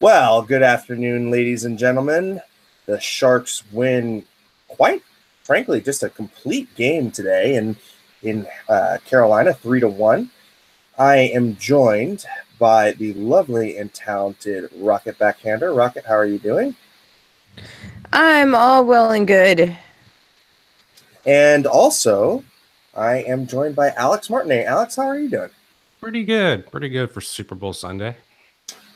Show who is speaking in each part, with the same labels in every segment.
Speaker 1: Well, good afternoon, ladies and gentlemen. The Sharks win quite frankly just a complete game today in Carolina, 3-1. I am joined by the lovely and talented Rocket Backhander. Rocket, how are you doing?
Speaker 2: I'm all well and good.
Speaker 1: And also, I am joined by Alex Martinet. Alex, how are you doing?
Speaker 3: Pretty good. Pretty good for Super Bowl Sunday.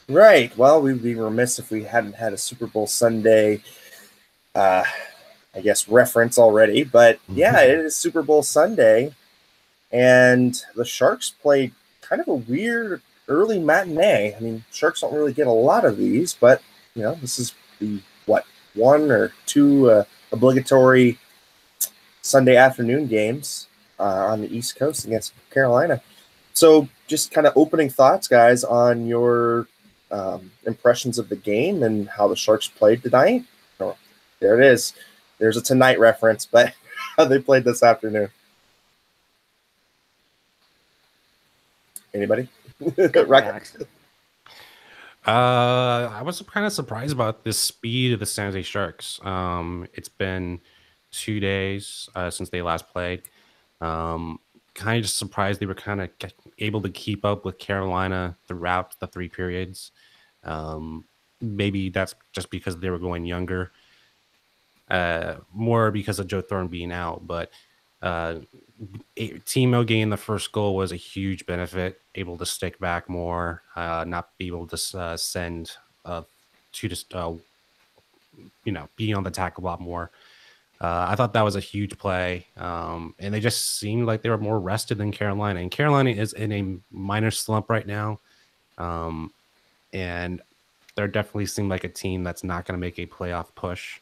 Speaker 1: Right. Well, we'd be remiss if we hadn't had a Super Bowl Sunday uh, I guess, reference already. But yeah, it is Super Bowl Sunday, and the Sharks played kind of a weird early matinee. I mean, Sharks don't really get a lot of these, but this is the one or two obligatory Sunday afternoon games on the East Coast against Carolina. So, just kind of opening thoughts, guys, on your impressions of the game and how the Sharks played tonight. Oh, there it is. There's a tonight reference, but how they played this afternoon. Anybody?
Speaker 2: Alex.
Speaker 3: I was kind of surprised about the speed of the San Jose Sharks. It's been 2 days since they last played. Kind of just surprised they were kind of able to keep up with Carolina throughout the three periods. Maybe that's just because they were going younger. More because of Joe Thorne being out, but Timo getting the first goal was a huge benefit. Able to stick back more, not be able to send to just being on the attack a lot more. I thought that was a huge play, and they just seemed like they were more rested than Carolina. And Carolina is in a minor slump right now, and they definitely seem like a team that's not going to make a playoff push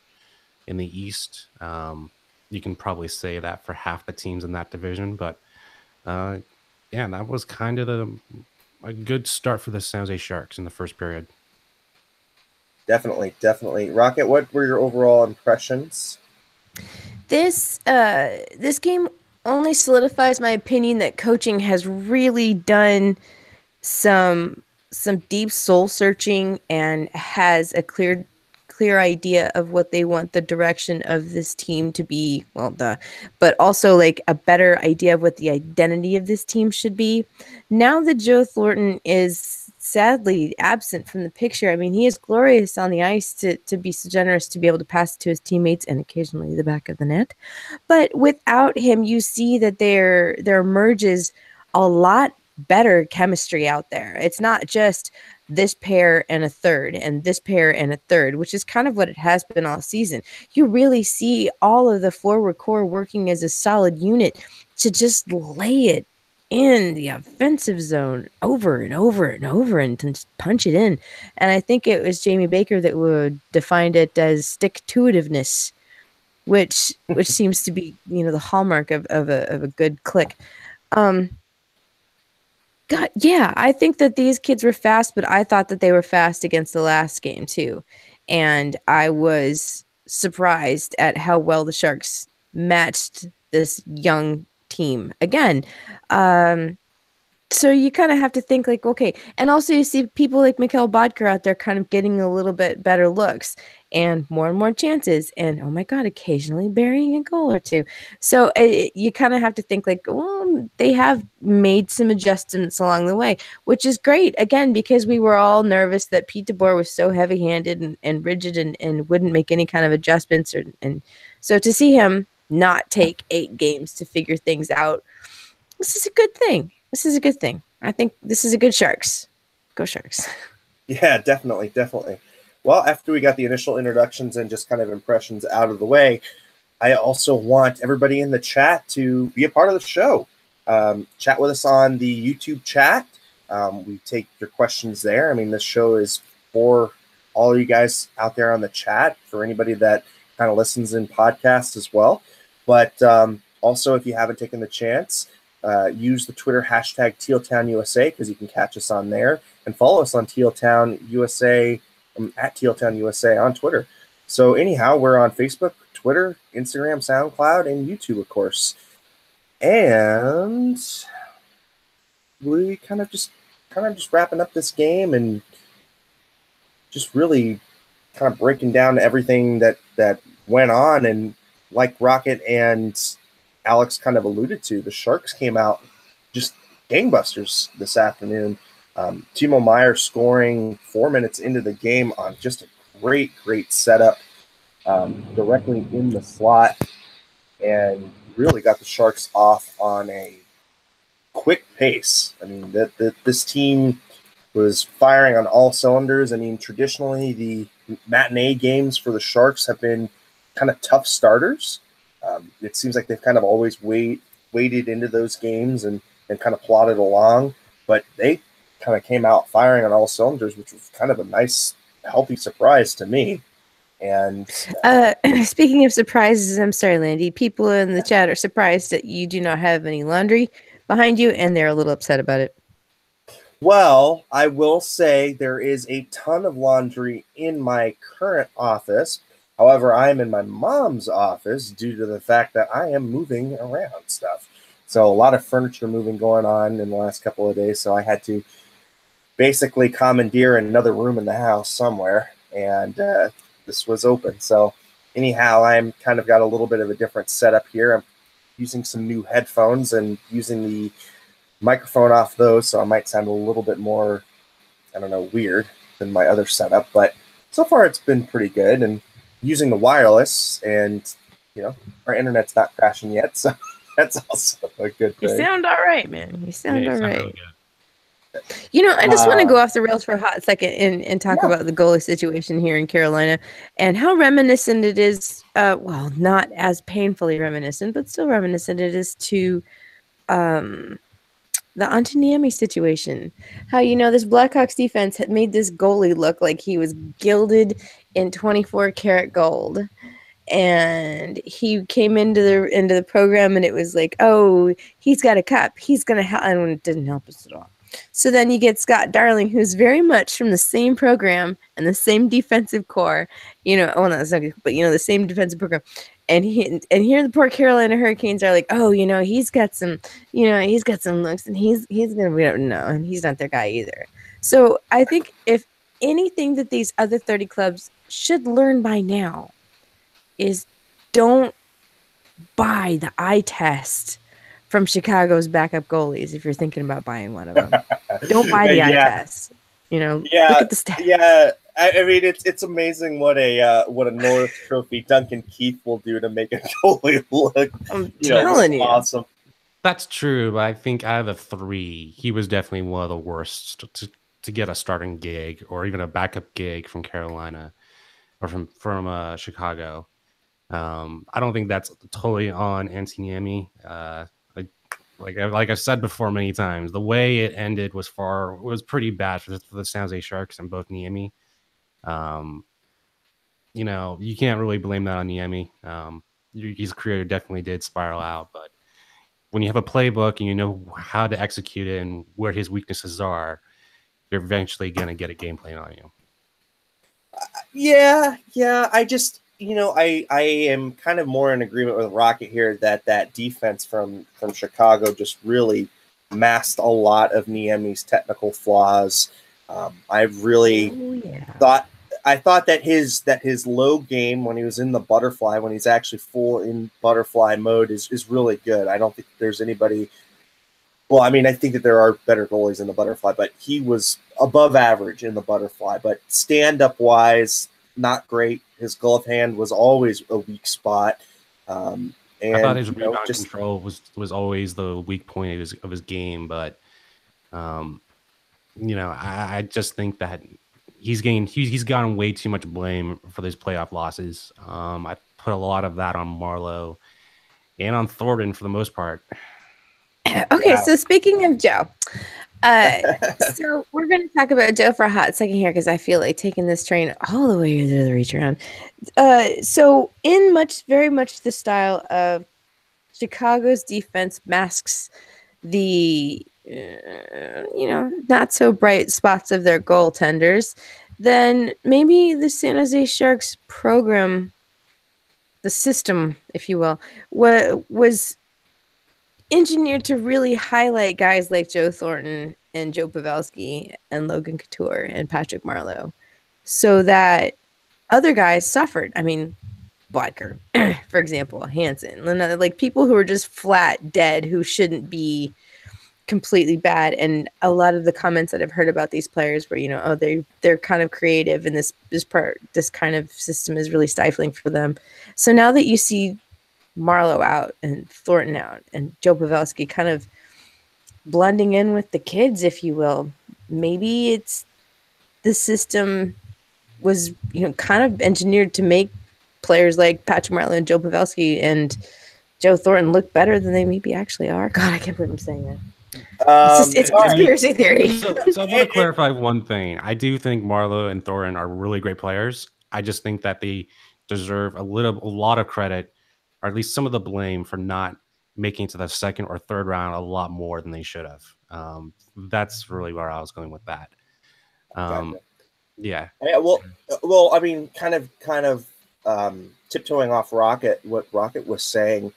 Speaker 3: in the East. You can probably say that for half the teams in that division, but yeah, that was kind of a good start for the San Jose Sharks in the first period.
Speaker 1: Definitely. Rocket, what were your overall impressions?
Speaker 2: This game only solidifies my opinion that coaching has really done some deep soul searching and has a clear idea of what they want the direction of this team to be. But also like a better idea of what the identity of this team should be. Now that Joe Thornton is sadly absent from the picture, I mean, he is glorious on the ice to be so generous to be able to pass it to his teammates and occasionally the back of the net. But without him, you see that there emerges a lot better chemistry out there. It's not just this pair and a third and this pair and a third, which is kind of what it has been all season. You really see all of the forward core working as a solid unit to just lay it in the offensive zone over and over and over and punch it in. And I think it was Jamie Baker that would defined it as stick-to-itiveness, which seems to be, the hallmark of a good click. God, yeah, I think that these kids were fast, but I thought that they were fast against the last game too. And I was surprised at how well the Sharks matched this young team. Again, so you kind of have to think like, okay, and also you see people like Mikhail Bodker out there kind of getting a little bit better looks and more chances, and oh my God, occasionally burying a goal or two. So you kind of have to think like, well, they have made some adjustments along the way, which is great. Again, because we were all nervous that Pete DeBoer was so heavy-handed and rigid and wouldn't make any kind of adjustments, and so to see him not take 8 games to figure things out, this is a good thing. I think this is a good Sharks. Go Sharks.
Speaker 1: Yeah, definitely. Well, after we got the initial introductions and just kind of impressions out of the way, I also want everybody in the chat to be a part of the show. Chat with us on the YouTube chat. We take your questions there. I mean, this show is for all of you guys out there on the chat, for anybody that kind of listens in podcasts as well. But also, if you haven't taken the chance, use the Twitter hashtag TealTownUSA because you can catch us on there, and follow us on TealTownUSA at TealTownUSA on Twitter. So anyhow, we're on Facebook, Twitter, Instagram, SoundCloud, and YouTube, of course. And we kind of just wrapping up this game and just really kind of breaking down everything that went on. And like Rocket and Alex kind of alluded to, the Sharks came out just gangbusters this afternoon. Timo Meier scoring 4 minutes into the game on just a great setup directly in the slot, and really got the Sharks off on a quick pace. I mean, this team was firing on all cylinders. I mean, traditionally, the matinee games for the Sharks have been kind of tough starters. It seems like they've kind of always waded into those games and kind of plodded along, but they kind of came out firing on all cylinders, which was kind of a nice, healthy surprise to me. And
Speaker 2: speaking of surprises, I'm sorry, Landy. People in the chat are surprised that you do not have any laundry behind you, and they're a little upset about it.
Speaker 1: Well, I will say there is a ton of laundry in my current office. However, I am in my mom's office due to the fact that I am moving around stuff. So a lot of furniture moving going on in the last couple of days. So I had to basically commandeer another room in the house somewhere, and this was open. So anyhow, I'm kind of got a little bit of a different setup here. I'm using some new headphones and using the microphone off those, so I might sound a little bit more, I don't know, weird than my other setup, but so far it's been pretty good. And using the wireless, and our internet's not crashing yet, so that's also a good thing.
Speaker 2: You sound all right, man. You sound all right.
Speaker 3: Really good.
Speaker 2: I just want to go off the rails for a hot second and talk about the goalie situation here in Carolina and how reminiscent it is. Well, not as painfully reminiscent, but still reminiscent it is to the Antoniemi situation. How this Blackhawks defense had made this goalie look like he was gilded in 24 karat gold, and he came into the program and it was like, oh, he's got a cup, he's gonna help, and it didn't help us at all. So then you get Scott Darling, who's very much from the same program and the same defensive core, well, not the same, but the same defensive program. And here the poor Carolina Hurricanes are like, oh, he's got some looks, and he's gonna be no, and he's not their guy either. So I think if anything that these other 30 clubs should learn by now is don't buy the eye test from Chicago's backup goalies if you're thinking about buying one of them. Don't buy the eye test. Look at the stats.
Speaker 1: Yeah, I mean it's amazing what a Norris Trophy Duncan Keith will do to make a goalie look.
Speaker 2: I'm telling you,
Speaker 1: awesome.
Speaker 3: That's true, but I think out of the three, he was definitely one of the worst to get a starting gig or even a backup gig from Carolina or from Chicago. I don't think that's totally on Antoniemi. Like I've said before many times, the way it ended was pretty bad for the San Jose Sharks and both Niemi. You can't really blame that on Niemi. His career definitely did spiral out, but when you have a playbook and you know how to execute it and where his weaknesses are, you're eventually going to get a game plan on you.
Speaker 1: Yeah. I just, I am kind of more in agreement with Rocket here that defense from Chicago just really masked a lot of Niemi's technical flaws. I really thought that his low game when he was in the butterfly, when he's actually full in butterfly mode, is really good. I don't think there's anybody. Well, I mean, I think that there are better goalies in the butterfly, but he was above average in the butterfly. But stand-up wise, not great. His glove hand was always a weak spot. And
Speaker 3: I thought his rebound control was always the weak point of his game. But, I just think that he's gotten way too much blame for these playoff losses. I put a lot of that on Marlowe and on Thornton for the most part.
Speaker 2: Okay, so speaking of Joe, so we're going to talk about Joe for a hot second here because I feel like taking this train all the way to the reach around. So in very much the style of Chicago's defense masks the not so bright spots of their goaltenders, then maybe the San Jose Sharks program, the system, if you will, was engineered to really highlight guys like Joe Thornton and Joe Pavelski and Logan Couture and Patrick Marleau. so that other guys suffered. I mean, Bodker, for example, Hansen, like people who are just flat dead who shouldn't be completely bad. And a lot of the comments that I've heard about these players were, oh, they're kind of creative, and this kind of system is really stifling for them. So now that you see Marlowe out and Thornton out and Joe Pavelski kind of blending in with the kids, if you will, maybe it's the system was kind of engineered to make players like Patrick Marleau and Joe Pavelski and Joe Thornton look better than they maybe actually are. God, I can't believe I'm saying that. It's conspiracy theory.
Speaker 3: So I want to clarify one thing. I do think Marlowe and Thornton are really great players. I just think that they deserve a lot of credit, or at least some of the blame, for not making it to the second or third round a lot more than they should have. That's really where I was going with that.
Speaker 1: Gotcha.
Speaker 3: Yeah.
Speaker 1: Well, I mean, kind of tiptoeing off Rocket, what Rocket was saying.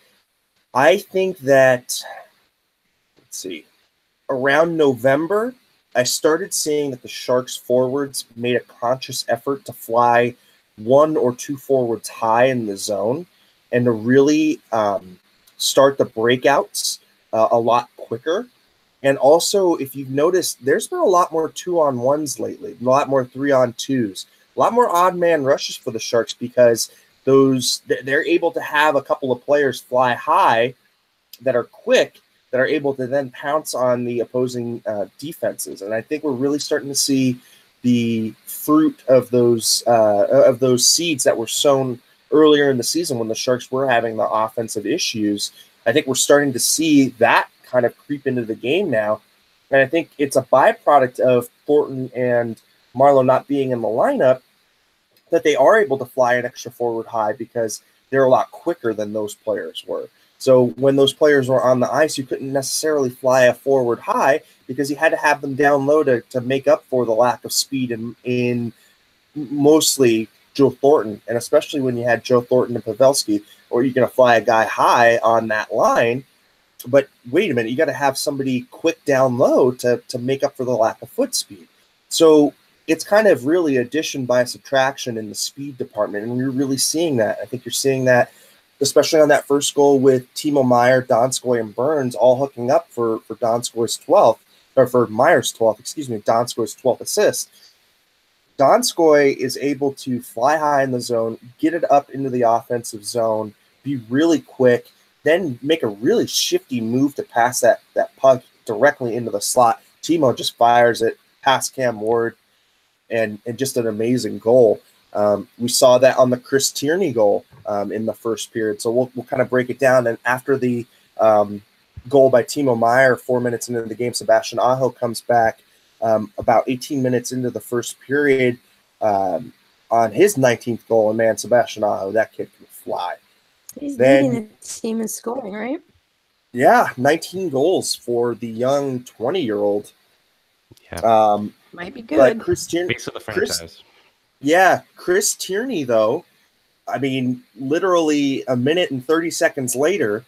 Speaker 1: I think that, let's see, around November, I started seeing that the Sharks forwards made a conscious effort to fly one or two forwards high in the zone and to really start the breakouts a lot quicker. And also, if you've noticed, there's been a lot more 2-on-1s lately, a lot more 3-on-2s, a lot more odd man rushes for the Sharks because they're able to have a couple of players fly high that are quick, that are able to then pounce on the opposing defenses. And I think we're really starting to see the fruit of those seeds that were sown earlier in the season when the Sharks were having the offensive issues. I think we're starting to see that kind of creep into the game now. And I think it's a byproduct of Thornton and Marlowe not being in the lineup that they are able to fly an extra forward high because they're a lot quicker than those players were. So when those players were on the ice, you couldn't necessarily fly a forward high because you had to have them down low to make up for the lack of speed in mostly Joe Thornton. And especially when you had Joe Thornton and Pavelski, or you're going to fly a guy high on that line. But wait a minute, you got to have somebody quick down low to make up for the lack of foot speed. So it's kind of really addition by subtraction in the speed department, and you're really seeing that. I think you're seeing that, especially on that first goal with Timo Meier, Donskoy, and Burns all hooking up for Donskoy's 12th, or for Meier's 12th, Donskoy's 12th assist. Donskoy is able to fly high in the zone, get it up into the offensive zone, be really quick, then make a really shifty move to pass that puck directly into the slot. Timo just fires it past Cam Ward, and just an amazing goal. We saw that on the Chris Tierney goal in the first period. So we'll kind of break it down. And after the goal by Timo Meier, 4 minutes into the game, Sebastian Aho comes back about 18 minutes into the first period on his 19th goal. And man, Sebastian Aho, that kid can fly.
Speaker 2: He's leading the team in scoring, right?
Speaker 1: Yeah, 19 goals for the young 20-year-old.
Speaker 3: Yeah.
Speaker 2: Might be good.
Speaker 1: But Chris Tierney,
Speaker 3: Face of the franchise.
Speaker 1: Chris Tierney, though, I mean, literally a minute and 30 seconds later,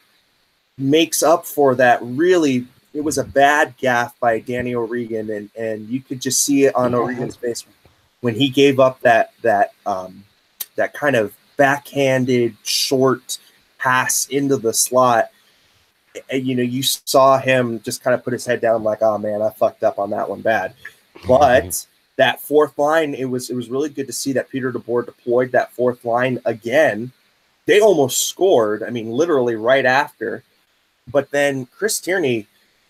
Speaker 1: makes up for that. Really, it was a bad gaffe by Danny O'Regan, and you could just see it on O'Regan's face when he gave up that kind of backhanded short pass into the slot. You saw him just kind of put his head down like, oh man, I fucked up on that one bad. But that fourth line, it was really good to see that Peter DeBoer deployed that fourth line again. They almost scored, I mean, literally right after. But then Chris Tierney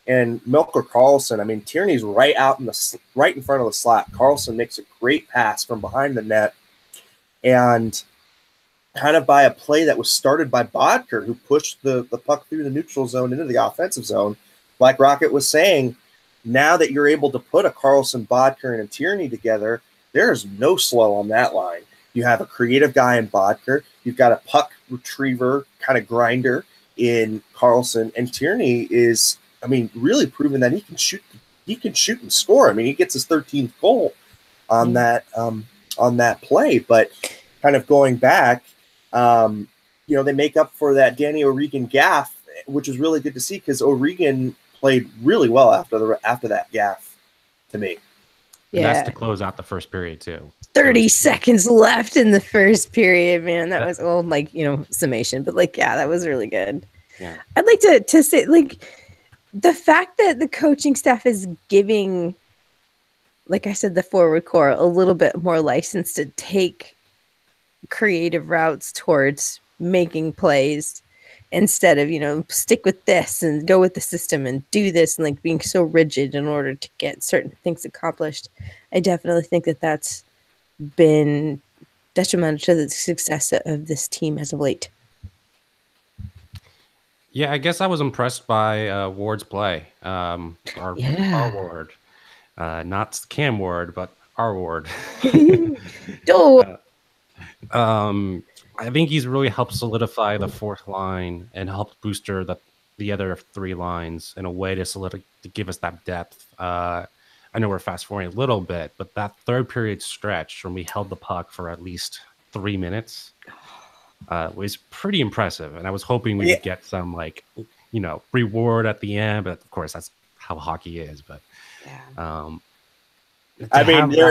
Speaker 1: and Melker Karlsson, I mean, Tierney's right in front of the slot. Karlsson makes a great pass from behind the net. And kind of by a play that was started by Bodker, who pushed the puck through the neutral zone into the offensive zone. Like Rocket was saying, now that you're able to put a Karlsson, Bodker, and a Tierney together, there's no slow on that line. You have a creative guy in Bodker. You've got a puck retriever, kind of grinder in Karlsson. And Tierney is, I mean, really proving that he can shoot and score. I mean, he gets his 13th goal on that play. But kind of going back, they make up for that Danny O'Regan gaffe, which is really good to see because O'Regan played really well after that gaffe to me.
Speaker 3: And that's to
Speaker 2: Yeah.
Speaker 3: close out the first period too.
Speaker 2: 30 seconds left in the first period, man. That was all like, summation. But like, yeah, that was really good.
Speaker 3: Yeah.
Speaker 2: I'd like to say, like, the fact that the coaching staff is giving, like I said, the forward core a little bit more license to take creative routes towards making plays instead of, stick with this and go with the system and do this and like being so rigid in order to get certain things accomplished. I definitely think that that's been detrimental to the success of this team as of late.
Speaker 3: Yeah, I guess I was impressed by Ward's play. Our Ward. Not Cam Ward, but our Ward. I think he's really helped solidify the fourth line and helped booster the other three lines in a way to give us that depth. I know we're fast forwarding a little bit, but that third period stretch when we held the puck for at least 3 minutes was pretty impressive. And I was hoping we would get some reward at the end, but of course that's how hockey is. But that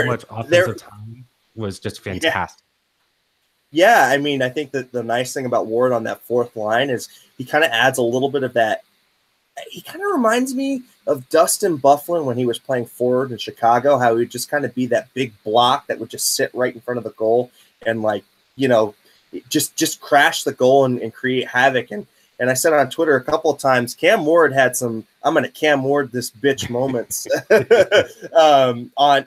Speaker 3: much offensive time was just fantastic.
Speaker 1: Yeah, I mean, I think that the nice thing about Ward on that fourth line is he kind of adds a little bit of that. He kind of reminds me of Dustin Byfuglien when he was playing forward in Chicago, how he would just kind of be that big block that would just sit right in front of the goal and just crash the goal and create havoc. And I said on Twitter a couple of times, Cam Ward had some "I'm going to Cam Ward this bitch" moments,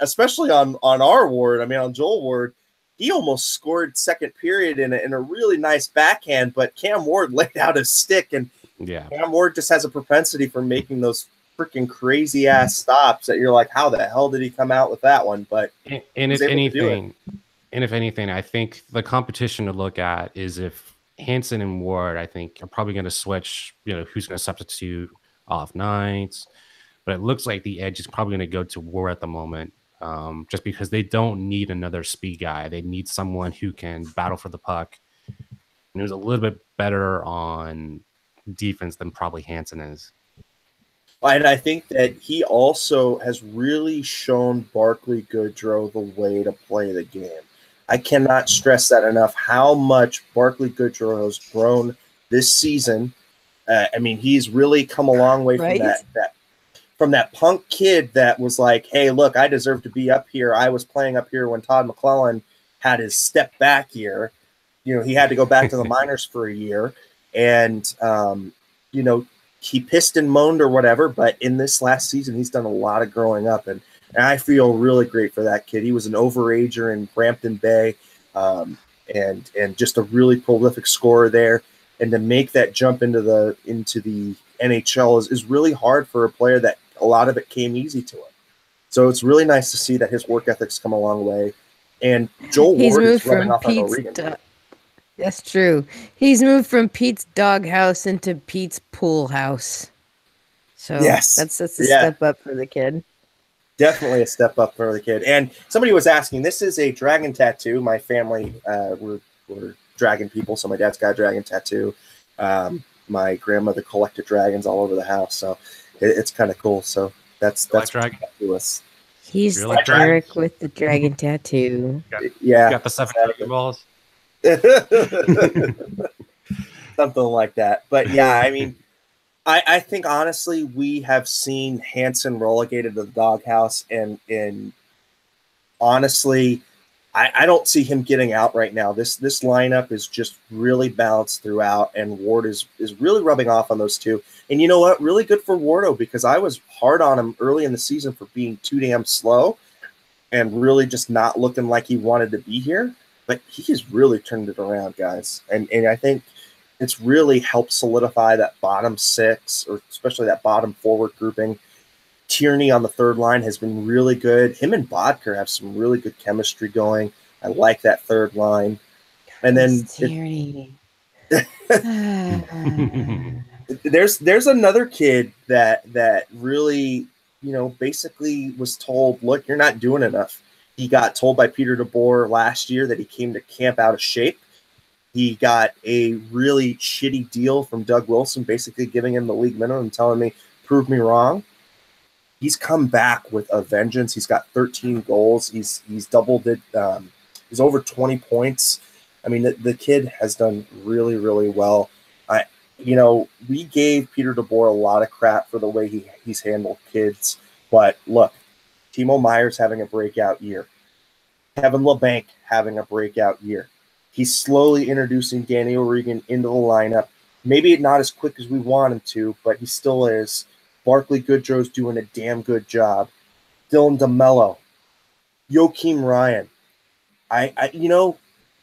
Speaker 1: especially on our Ward. I mean, on Joel Ward. He almost scored second period in a really nice backhand, but Cam Ward laid out his stick, and Cam Ward just has a propensity for making those freaking crazy ass stops that you're like, how the hell did he come out with that one? But
Speaker 3: if anything, I think the competition to look at is if Hansen and Ward, I think, are probably going to switch. Who's going to substitute off nights, but it looks like the edge is probably going to go to Ward at the moment. Just because they don't need another speed guy. They need someone who can battle for the puck. And who's a little bit better on defense than probably Hansen is.
Speaker 1: And I think that he also has really shown Barclay Goodrow the way to play the game. I cannot stress that enough, how much Barclay Goodrow has grown this season. I mean, he's really come a long way from that punk kid that was like, hey, look, I deserve to be up here. I was playing up here when Todd McClellan had his step back year. He had to go back to the minors for a year. And, he pissed and moaned or whatever. But in this last season, he's done a lot of growing up. And I feel really great for that kid. He was an overager in Brampton Bay and just a really prolific scorer there. And to make that jump into the NHL is really hard for a player that a lot of it came easy to him. So it's really nice to see that his work ethic's come a long way. And Joel Ward is rubbing off on O'Regan.
Speaker 2: That's true. He's moved from Pete's doghouse into Pete's pool house. So that's a step up for the kid.
Speaker 1: Definitely a step up for the kid. And somebody was asking, this is a dragon tattoo. My family were dragon people, so my dad's got a dragon tattoo. My grandmother collected dragons all over the house, so it's kind of cool. So that's
Speaker 3: dragon.
Speaker 2: He's the Eric with the dragon tattoo.
Speaker 3: Got the 7 dragon balls.
Speaker 1: Something like that. But yeah, I mean, I think honestly we have seen Hansen relegated to the doghouse, and honestly, I don't see him getting out right now. This lineup is just really balanced throughout, and Ward is really rubbing off on those two. And you know what? Really good for Wardo, because I was hard on him early in the season for being too damn slow and really just not looking like he wanted to be here. But he's really turned it around, guys. And I think it's really helped solidify that bottom six, or especially that bottom forward grouping. Tierney on the third line has been really good. Him and Bodker have some really good chemistry going. I like that third line. And then
Speaker 2: Tierney.
Speaker 1: there's another kid that really, basically was told, look, you're not doing enough. He got told by Peter DeBoer last year that he came to camp out of shape. He got a really shitty deal from Doug Wilson, basically giving him the league minimum and telling me, prove me wrong. he's come back with a vengeance. He's got 13 goals. He's doubled it. He's over 20 points. I mean, the kid has done really, really well. We gave Peter DeBoer a lot of crap for the way he's handled kids. But look, Timo Meyer's having a breakout year. Kevin LeBanc having a breakout year. He's slowly introducing Danny O'Regan into the lineup. Maybe not as quick as we want him to, but he still is. Barclay Goodrow's doing a damn good job. Dylan DeMello, Joakim Ryan.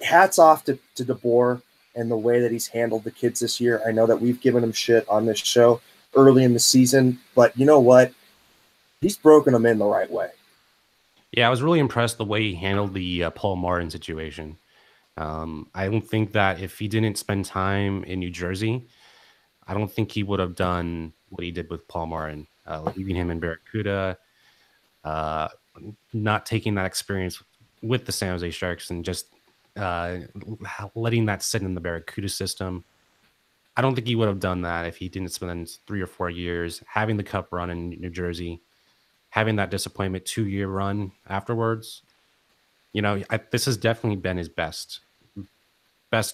Speaker 1: Hats off to DeBoer and the way that he's handled the kids this year. I know that we've given him shit on this show early in the season, but you know what? He's broken them in the right way.
Speaker 3: Yeah, I was really impressed the way he handled the Paul Martin situation. I don't think that if he didn't spend time in New Jersey, I don't think he would have done what he did with Paul Martin, leaving him in Barracuda, not taking that experience with the San Jose Sharks and just letting that sit in the Barracuda system. I don't think he would have done that if he didn't spend 3 or 4 years having the cup run in New Jersey, having that disappointment 2-year run afterwards. This has definitely been his best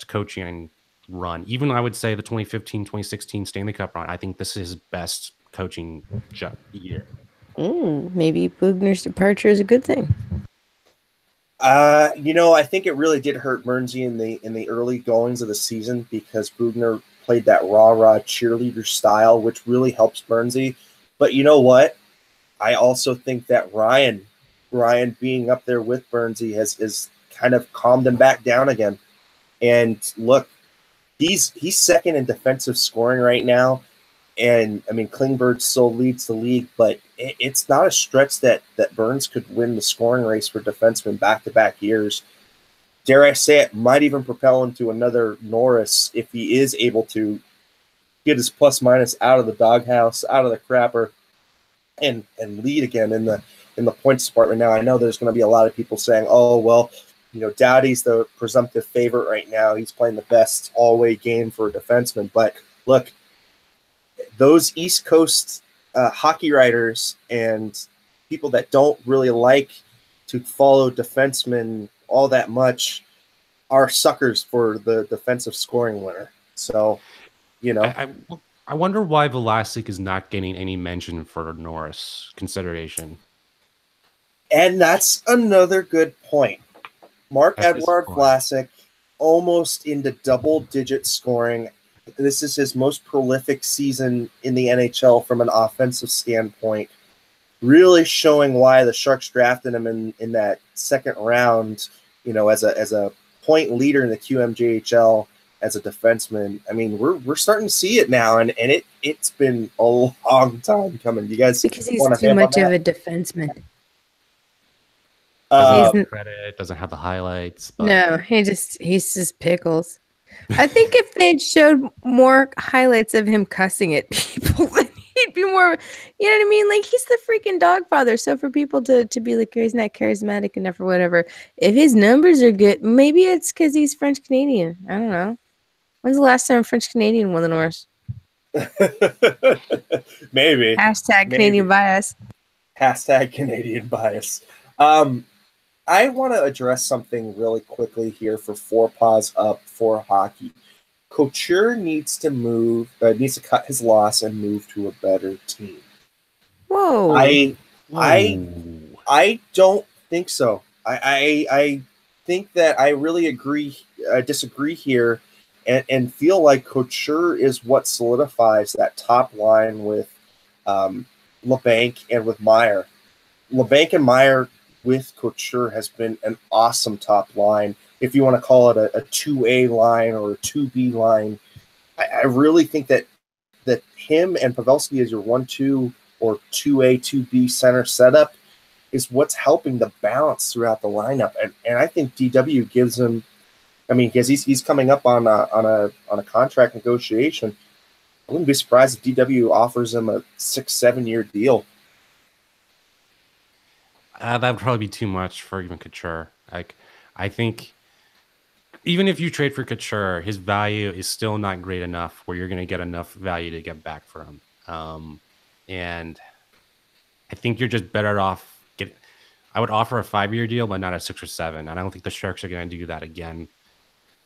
Speaker 3: coaching run. Even I would say the 2015, 2016 Stanley Cup run, I think this is his best coaching year.
Speaker 2: Maybe Bugner's departure is a good thing.
Speaker 1: I think it really did hurt Bernsey in the early goings of the season because Bugner played that rah-rah cheerleader style, which really helps Bernsey. But you know what? I also think that Ryan being up there with Bernsey has kind of calmed him back down again. And look, he's second in defensive scoring right now. And I mean, Klingberg still leads the league, but it's not a stretch that Burns could win the scoring race for defensemen back-to-back years. Dare I say it, might even propel him to another Norris if he is able to get his plus-minus out of the doghouse, out of the crapper, and lead again in the points department. Now, I know there's going to be a lot of people saying, oh, well, Doughty's the presumptive favorite right now. He's playing the best all-way game for a defenseman. But look, those East Coast hockey writers and people that don't really like to follow defensemen all that much are suckers for the defensive scoring winner. So,
Speaker 3: I wonder why Vlasic is not getting any mention for Norris consideration.
Speaker 1: And that's another good point. Marc-Edouard Vlasic, almost into double-digit scoring. This is his most prolific season in the NHL from an offensive standpoint. Really showing why the Sharks drafted him in that second round, as a point leader in the QMJHL as a defenseman. I mean, we're starting to see it now, and it's been a long time coming. You guys,
Speaker 2: because he's too much of a defenseman.
Speaker 3: Credit doesn't have the highlights.
Speaker 2: But... No, he's just pickles. I think if they'd showed more highlights of him cussing at people, then he'd be more, you know what I mean? Like, he's the freaking dog father. So for people to be like, he's not charismatic enough or whatever, if his numbers are good, maybe it's because he's French Canadian. I don't know. When's the last time a French Canadian won the Norris?
Speaker 1: Maybe.
Speaker 2: Hashtag Canadian bias.
Speaker 1: Hashtag Canadian bias. I want to address something really quickly here for Four Paws Up for hockey. Couture needs to cut his loss and move to a better team.
Speaker 2: Whoa!
Speaker 1: I don't think so. I think that I really disagree here, and feel like Couture is what solidifies that top line with LeBanc and with Meyer. LeBanc and Meyer with Couture has been an awesome top line. If you want to call it a 2A line or a 2B line, I really think that him and Pavelski as your 1-2 or 2A, 2B center setup is what's helping the balance throughout the lineup. And I think DW gives him, I mean, because he's coming up on a contract negotiation. I wouldn't be surprised if DW offers him a 6-7 year deal.
Speaker 3: That would probably be too much for even Couture. I think even if you trade for Couture, his value is still not great enough where you're going to get enough value to get back for him. And I think you're just better off getting. I would offer a 5-year deal, but not a 6 or 7. And I don't think the Sharks are going to do that again.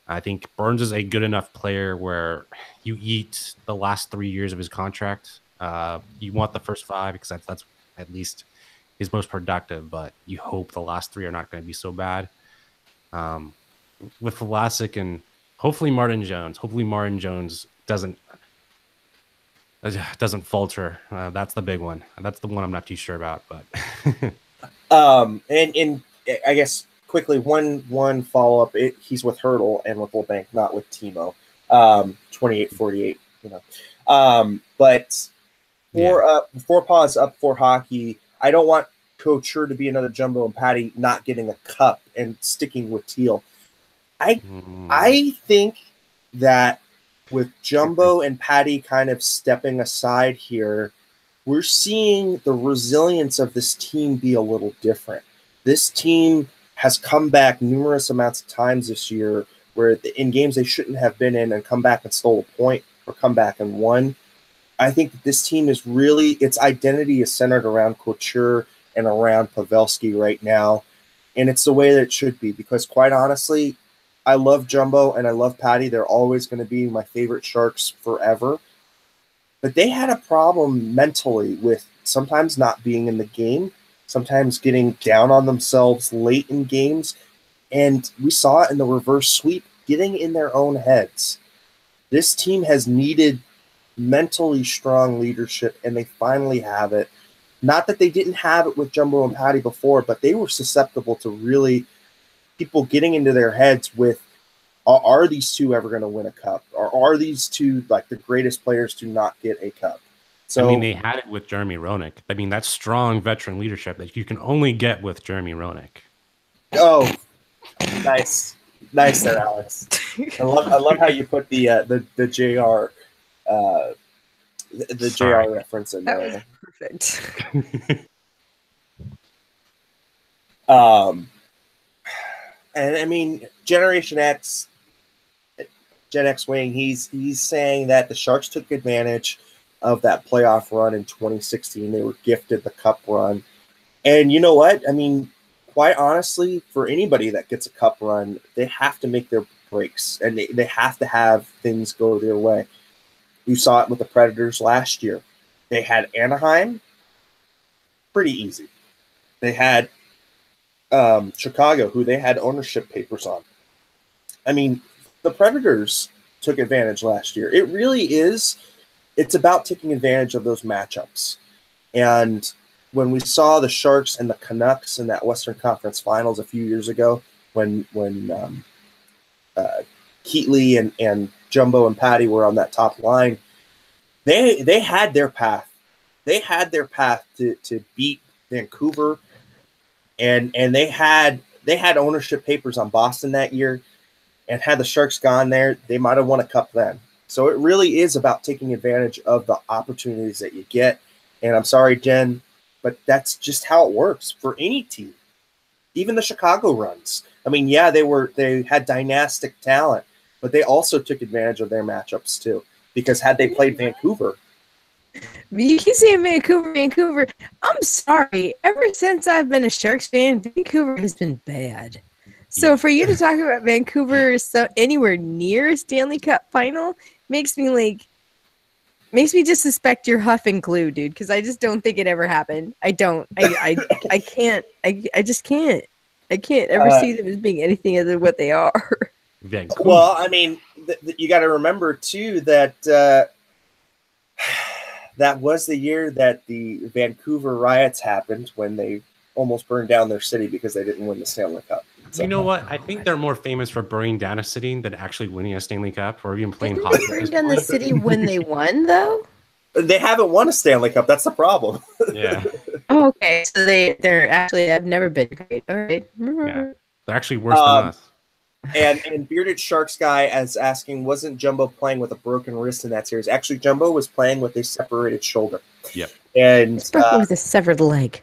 Speaker 3: I think Burns is a good enough player where you eat the last 3 years of his contract. You want the first 5 because that's at least his most productive, but you hope the last 3 are not going to be so bad. With Vlasic and hopefully Martin Jones. Hopefully Martin Jones doesn't falter. That's the big one. That's the one I'm not too sure about, but
Speaker 1: and I guess quickly one follow up. He's with Hurdle and with Lebank, not with Timo. 28-48. But for pause up for hockey, I don't want Couture to be another Jumbo and Patty not getting a cup and sticking with Teal. I think that with Jumbo and Patty kind of stepping aside here, we're seeing the resilience of this team be a little different. This team has come back numerous amounts of times this year where in games they shouldn't have been in and come back and stole a point or come back and won. I think that this team is really, its identity is centered around Couture and around Pavelski right now. And it's the way that it should be because quite honestly, I love Jumbo and I love Patty. They're always going to be my favorite Sharks forever. But they had a problem mentally with sometimes not being in the game, sometimes getting down on themselves late in games. And we saw it in the reverse sweep, getting in their own heads. This team has needed mentally strong leadership, and they finally have it. Not that they didn't have it with Jumbo and Patty before, but they were susceptible to really people getting into their heads with, are these two ever going to win a cup? Or are these two like the greatest players to not get a cup? So
Speaker 3: I mean, they had it with Jeremy Roenick. I mean, that's strong veteran leadership that you can only get with Jeremy Roenick.
Speaker 1: Oh, nice there, Alex. I love how you put the JR the JR reference in there.
Speaker 2: That was perfect.
Speaker 1: And I mean, Gen X Wing, he's saying that the Sharks took advantage of that playoff run in 2016. They were gifted the cup run. And you know what? I mean, quite honestly, for anybody that gets a cup run, they have to make their breaks and they have to have things go their way. You saw it with the Predators last year. They had Anaheim, pretty easy. They had Chicago, who they had ownership papers on. I mean, the Predators took advantage last year. It really is. It's about taking advantage of those matchups. And when we saw the Sharks and the Canucks in that Western Conference Finals a few years ago, when Keatley and Jumbo and Patty were on that top line, they had their path. They had their path to beat Vancouver, and they had ownership papers on Boston that year. And had the Sharks gone there, they might have won a cup then. So it really is about taking advantage of the opportunities that you get. And I'm sorry, Jen, but that's just how it works for any team. Even the Chicago runs. I mean, yeah, they had dynastic talent, but they also took advantage of their matchups too. Because had they played Vancouver,
Speaker 2: You keep saying Vancouver. I'm sorry. Ever since I've been a Sharks fan, Vancouver has been bad. So for you to talk about Vancouver anywhere near a Stanley Cup final makes me just suspect you're huff and glue, dude. Because I just don't think it ever happened. I don't. I can't. I just can't. I can't ever see them as being anything other than what they are.
Speaker 3: Vancouver.
Speaker 1: Well, I mean, you got to remember too that that was the year that the Vancouver riots happened when they almost burned down their city because they didn't win the Stanley Cup. So.
Speaker 3: You know what? I think they're more famous for burning down a city than actually winning a Stanley Cup or even playing hockey.
Speaker 2: Didn't they burn down the city when they won, though?
Speaker 1: They haven't won a Stanley Cup. That's the problem.
Speaker 3: Yeah.
Speaker 2: Oh, okay. So they're actually, I've never been great. All right.
Speaker 3: Yeah. They're actually worse than us.
Speaker 1: And Bearded Sharks guy is asking, wasn't Jumbo playing with a broken wrist in that series? Actually, Jumbo was playing with a separated shoulder.
Speaker 3: Yep.
Speaker 1: And
Speaker 2: with a severed leg.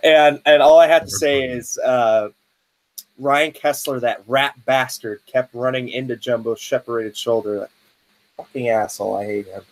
Speaker 1: and all I have to say is Ryan Kessler, that rat bastard, kept running into Jumbo's separated shoulder. Like, fucking asshole. I hate him.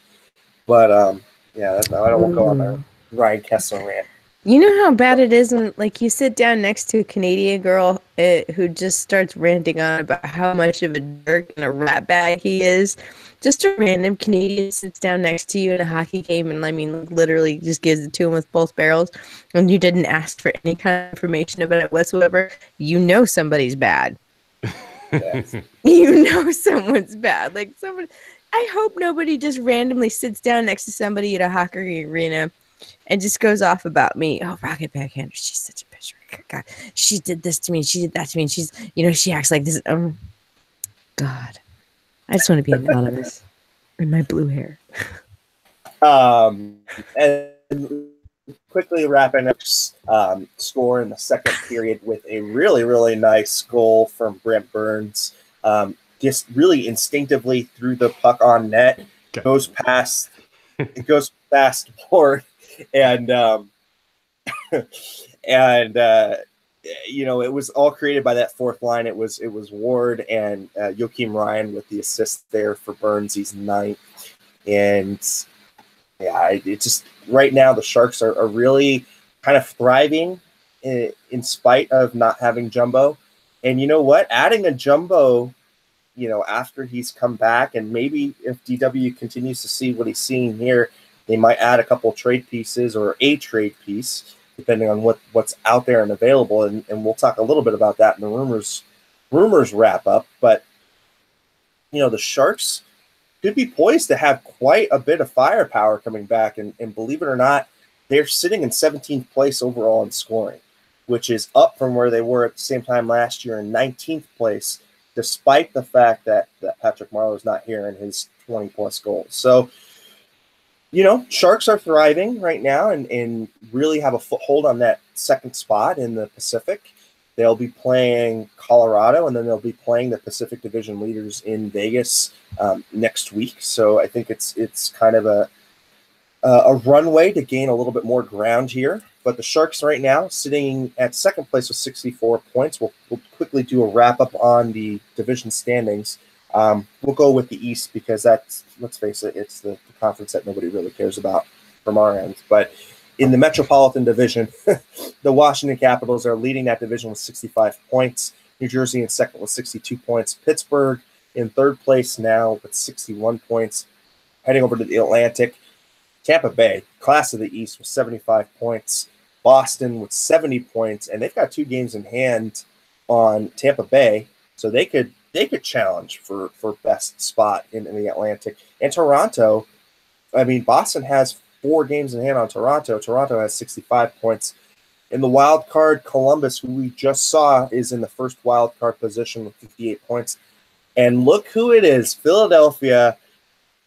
Speaker 1: But Yeah, I won't go on my Ryan Kessler rant.
Speaker 2: You know how bad it is when, like, you sit down next to a Canadian girl who just starts ranting on about how much of a jerk and a rat bag he is. Just a random Canadian sits down next to you in a hockey game and, I mean, literally just gives it to him with both barrels, and you didn't ask for any kind of information about it whatsoever. You know somebody's bad.
Speaker 1: Yes.
Speaker 2: You know someone's bad. Like, someone. I hope nobody just randomly sits down next to somebody at a hockey arena and just goes off about me. Oh, Rocket Backhander, she's such a bitch. God, she did this to me. She did that to me. And she's, she acts like this. God, I just want to be anonymous in my blue hair.
Speaker 1: And quickly wrapping up score in the second period with a really, really nice goal from Brent Burns. Just really instinctively threw the puck on net. It goes past board, and it was all created by that fourth line. It was Ward and Joakim Ryan with the assist there for Burns. He's ninth, and it just right now the Sharks are really kind of thriving in spite of not having Jumbo. And you know what? Adding a Jumbo, after he's come back, and maybe if DW continues to see what he's seeing here, they might add a couple trade pieces or a trade piece, depending on what's out there and available. And we'll talk a little bit about that in the rumors wrap up. But, the Sharks could be poised to have quite a bit of firepower coming back. And believe it or not, they're sitting in 17th place overall in scoring, which is up from where they were at the same time last year in 19th place, despite the fact that Patrick Marleau's not here and his 20-plus goals. So, Sharks are thriving right now and really have a foothold on that second spot in the Pacific. They'll be playing Colorado, and then they'll be playing the Pacific Division leaders in Vegas next week. So I think it's kind of a runway to gain a little bit more ground here. But the Sharks right now sitting at second place with 64 points. We'll quickly do a wrap-up on the division standings. We'll go with the East because that's, let's face it, it's the conference that nobody really cares about from our end. But in the Metropolitan Division, the Washington Capitals are leading that division with 65 points. New Jersey in second with 62 points. Pittsburgh in third place now with 61 points. Heading over to the Atlantic, Tampa Bay, class of the East, with 75 points. Boston with 70 points, and they've got 2 games in hand on Tampa Bay, so they could challenge for best spot in the Atlantic. And Toronto, Boston has 4 games in hand on Toronto. Toronto has 65 points. In the wild card, Columbus, who we just saw, is in the first wild card position with 58 points. And look who it is, Philadelphia,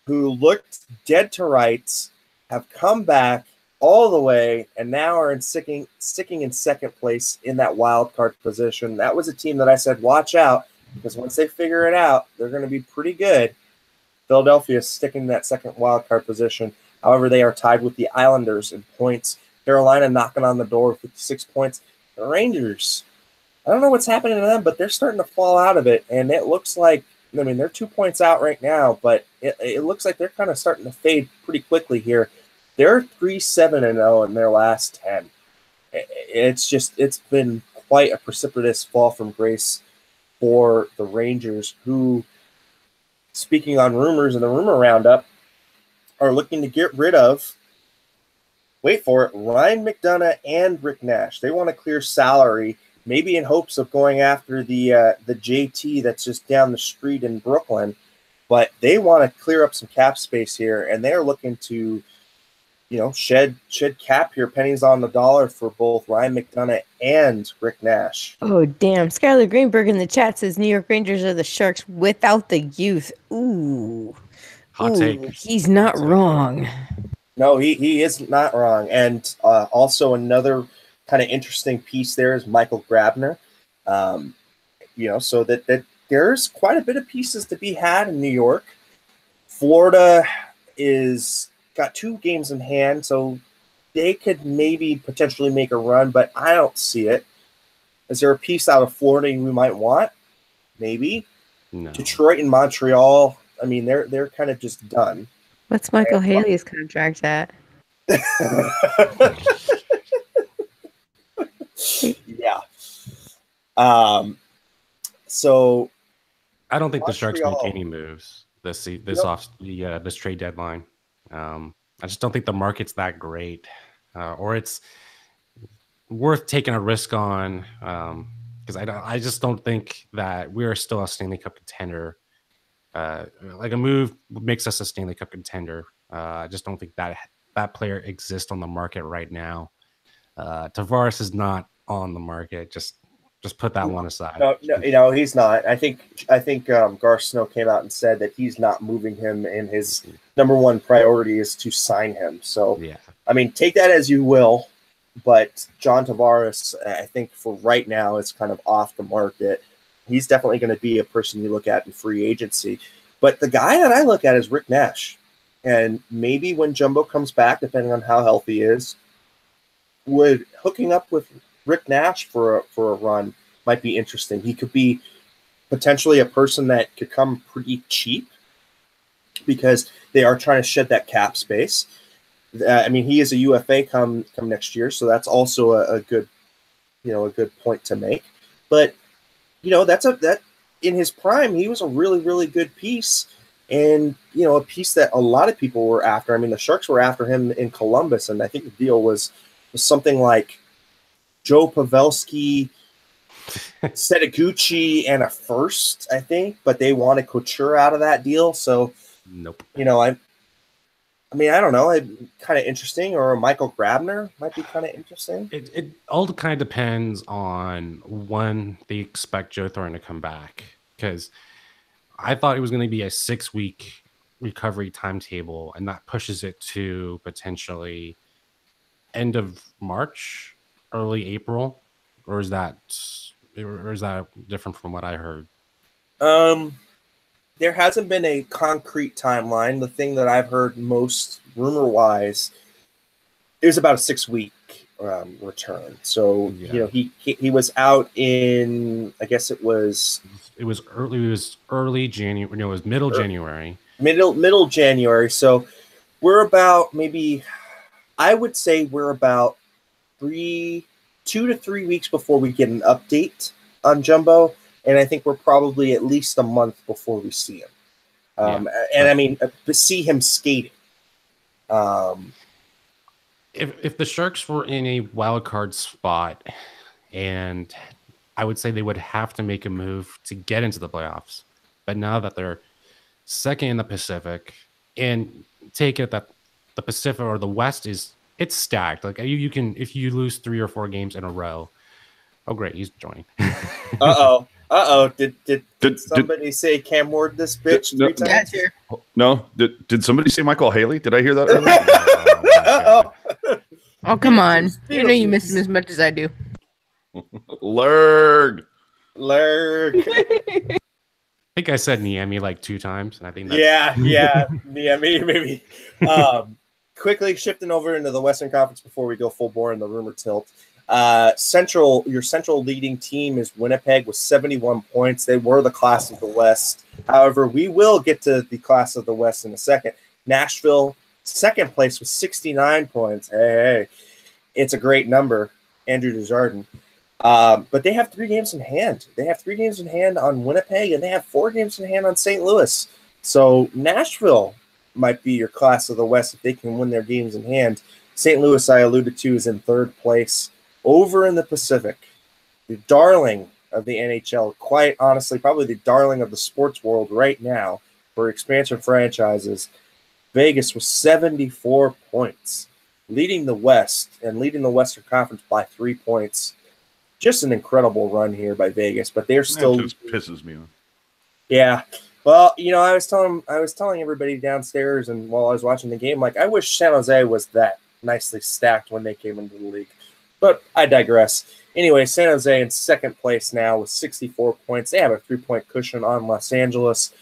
Speaker 1: who looked dead to rights, have come back all the way, and now are sticking in second place in that wild card position. That was a team that I said, watch out, because once they figure it out, they're going to be pretty good. Philadelphia is sticking in that second wild card position. However, they are tied with the Islanders in points. Carolina knocking on the door with 56 points. The Rangers, I don't know what's happening to them, but they're starting to fall out of it. And it looks like, they're 2 points out right now, but it looks like they're kind of starting to fade pretty quickly here. They're 3-7-0 in their last 10. It's been quite a precipitous fall from grace for the Rangers, who, speaking on rumors in the rumor roundup, are looking to get rid of, wait for it, Ryan McDonough and Rick Nash. They want to clear salary, maybe in hopes of going after the JT that's just down the street in Brooklyn. But they want to clear up some cap space here, and they're looking to, shed cap here, pennies on the dollar for both Ryan McDonough and Rick Nash.
Speaker 2: Oh, damn. Skylar Greenberg in the chat says New York Rangers are the Sharks without the youth. Ooh.
Speaker 3: Hot take.
Speaker 2: He's not wrong.
Speaker 1: No, he is not wrong. And also another kind of interesting piece there is Michael Grabner. So that there's quite a bit of pieces to be had in New York. Florida is got 2 games in hand, so they could maybe potentially make a run, but I don't see it. Is there a piece out of Florida we might want? Maybe.
Speaker 3: No.
Speaker 1: Detroit and Montreal, they're kind of just done.
Speaker 2: What's Michael Haley's contract at?
Speaker 1: Yeah. So
Speaker 3: I don't think the Sharks make
Speaker 1: Montreal.
Speaker 3: any moves this trade deadline. I just don't think the market's that great, or it's worth taking a risk on. Because I just don't think that we're still a Stanley Cup contender. Like a move makes us a Stanley Cup contender. I just don't think that player exists on the market right now. Tavares is not on the market. Just put that one aside.
Speaker 1: No, he's not. I think Garth Snow came out and said that he's not moving him, and his number one priority is to sign him. So,
Speaker 3: yeah,
Speaker 1: I mean, take that as you will. But John Tavares, I think for right now, is kind of off the market. He's definitely going to be a person you look at in free agency. But the guy that I look at is Rick Nash. And maybe when Jumbo comes back, depending on how healthy he is, would hooking up with Rick Nash for a run might be interesting. He could be potentially a person that could come pretty cheap because they are trying to shed that cap space. I mean, he is a UFA come next year, so that's also a good point to make. But that in his prime, he was a really, really good piece, and a piece that a lot of people were after. I mean, the Sharks were after him in Columbus, and I think the deal was something like Joe Pavelski, Setaguchi, and a first, I think, but they wanted Couture out of that deal. So,
Speaker 3: nope.
Speaker 1: I mean, I don't know. Kind of interesting, or Michael Grabner might be kind of interesting.
Speaker 3: It all kind of depends on when they expect Joe Thornton to come back, because I thought it was going to be a 6-week recovery timetable, and that pushes it to potentially end of March, early April, or is that different from what I heard?
Speaker 1: There hasn't been a concrete timeline. The thing that I've heard most rumor-wise is about a 6-week return. So he was out in, I guess it was early January.
Speaker 3: No, it was middle January.
Speaker 1: Middle January. So we're about I would say we're about 2 to 3 weeks before we get an update on Jumbo. And I think we're probably at least a month before we see him. And I mean, to see him skating.
Speaker 3: If the Sharks were in a wild card spot, and I would say they would have to make a move to get into the playoffs. But now that they're second in the Pacific, and take it that the Pacific or the West it's stacked. Like you can, if you lose 3 or 4 games in a row. Oh, great, he's joining. Did
Speaker 1: somebody say Cam Ward this bitch 3 times?
Speaker 4: Here. No. Did somebody say Michael Haley? Did I hear that earlier?
Speaker 2: Oh, come on. You know you miss him as much as I do.
Speaker 4: Lurg.
Speaker 3: I think I said Niemi like 2 times, and I think
Speaker 1: that's... Yeah, maybe. Quickly shifting over into the Western Conference before we go full bore in the rumor tilt. Your central leading team is Winnipeg with 71 points. They were the class of the West. However, we will get to the class of the West in a second. Nashville, second place with 69 points. Hey, it's a great number, Andrew Desjardins. But they have 3 games in hand. They have 3 games in hand on Winnipeg, and they have 4 games in hand on St. Louis. So Nashville might be your class of the West if they can win their games in hand. St. Louis, I alluded to, is in 3rd place. Over in the Pacific, the darling of the NHL, quite honestly, probably the darling of the sports world right now for expansion franchises, Vegas with 74 points, leading the West and leading the Western Conference by 3 points. Just an incredible run here by Vegas, but they're still...
Speaker 4: That just pisses me off.
Speaker 1: Yeah. Well, I was telling everybody downstairs and while I was watching the game, like, I wish San Jose was that nicely stacked when they came into the league. But I digress. Anyway, San Jose in 2nd place now with 64 points. They have a 3-point cushion on Los Angeles.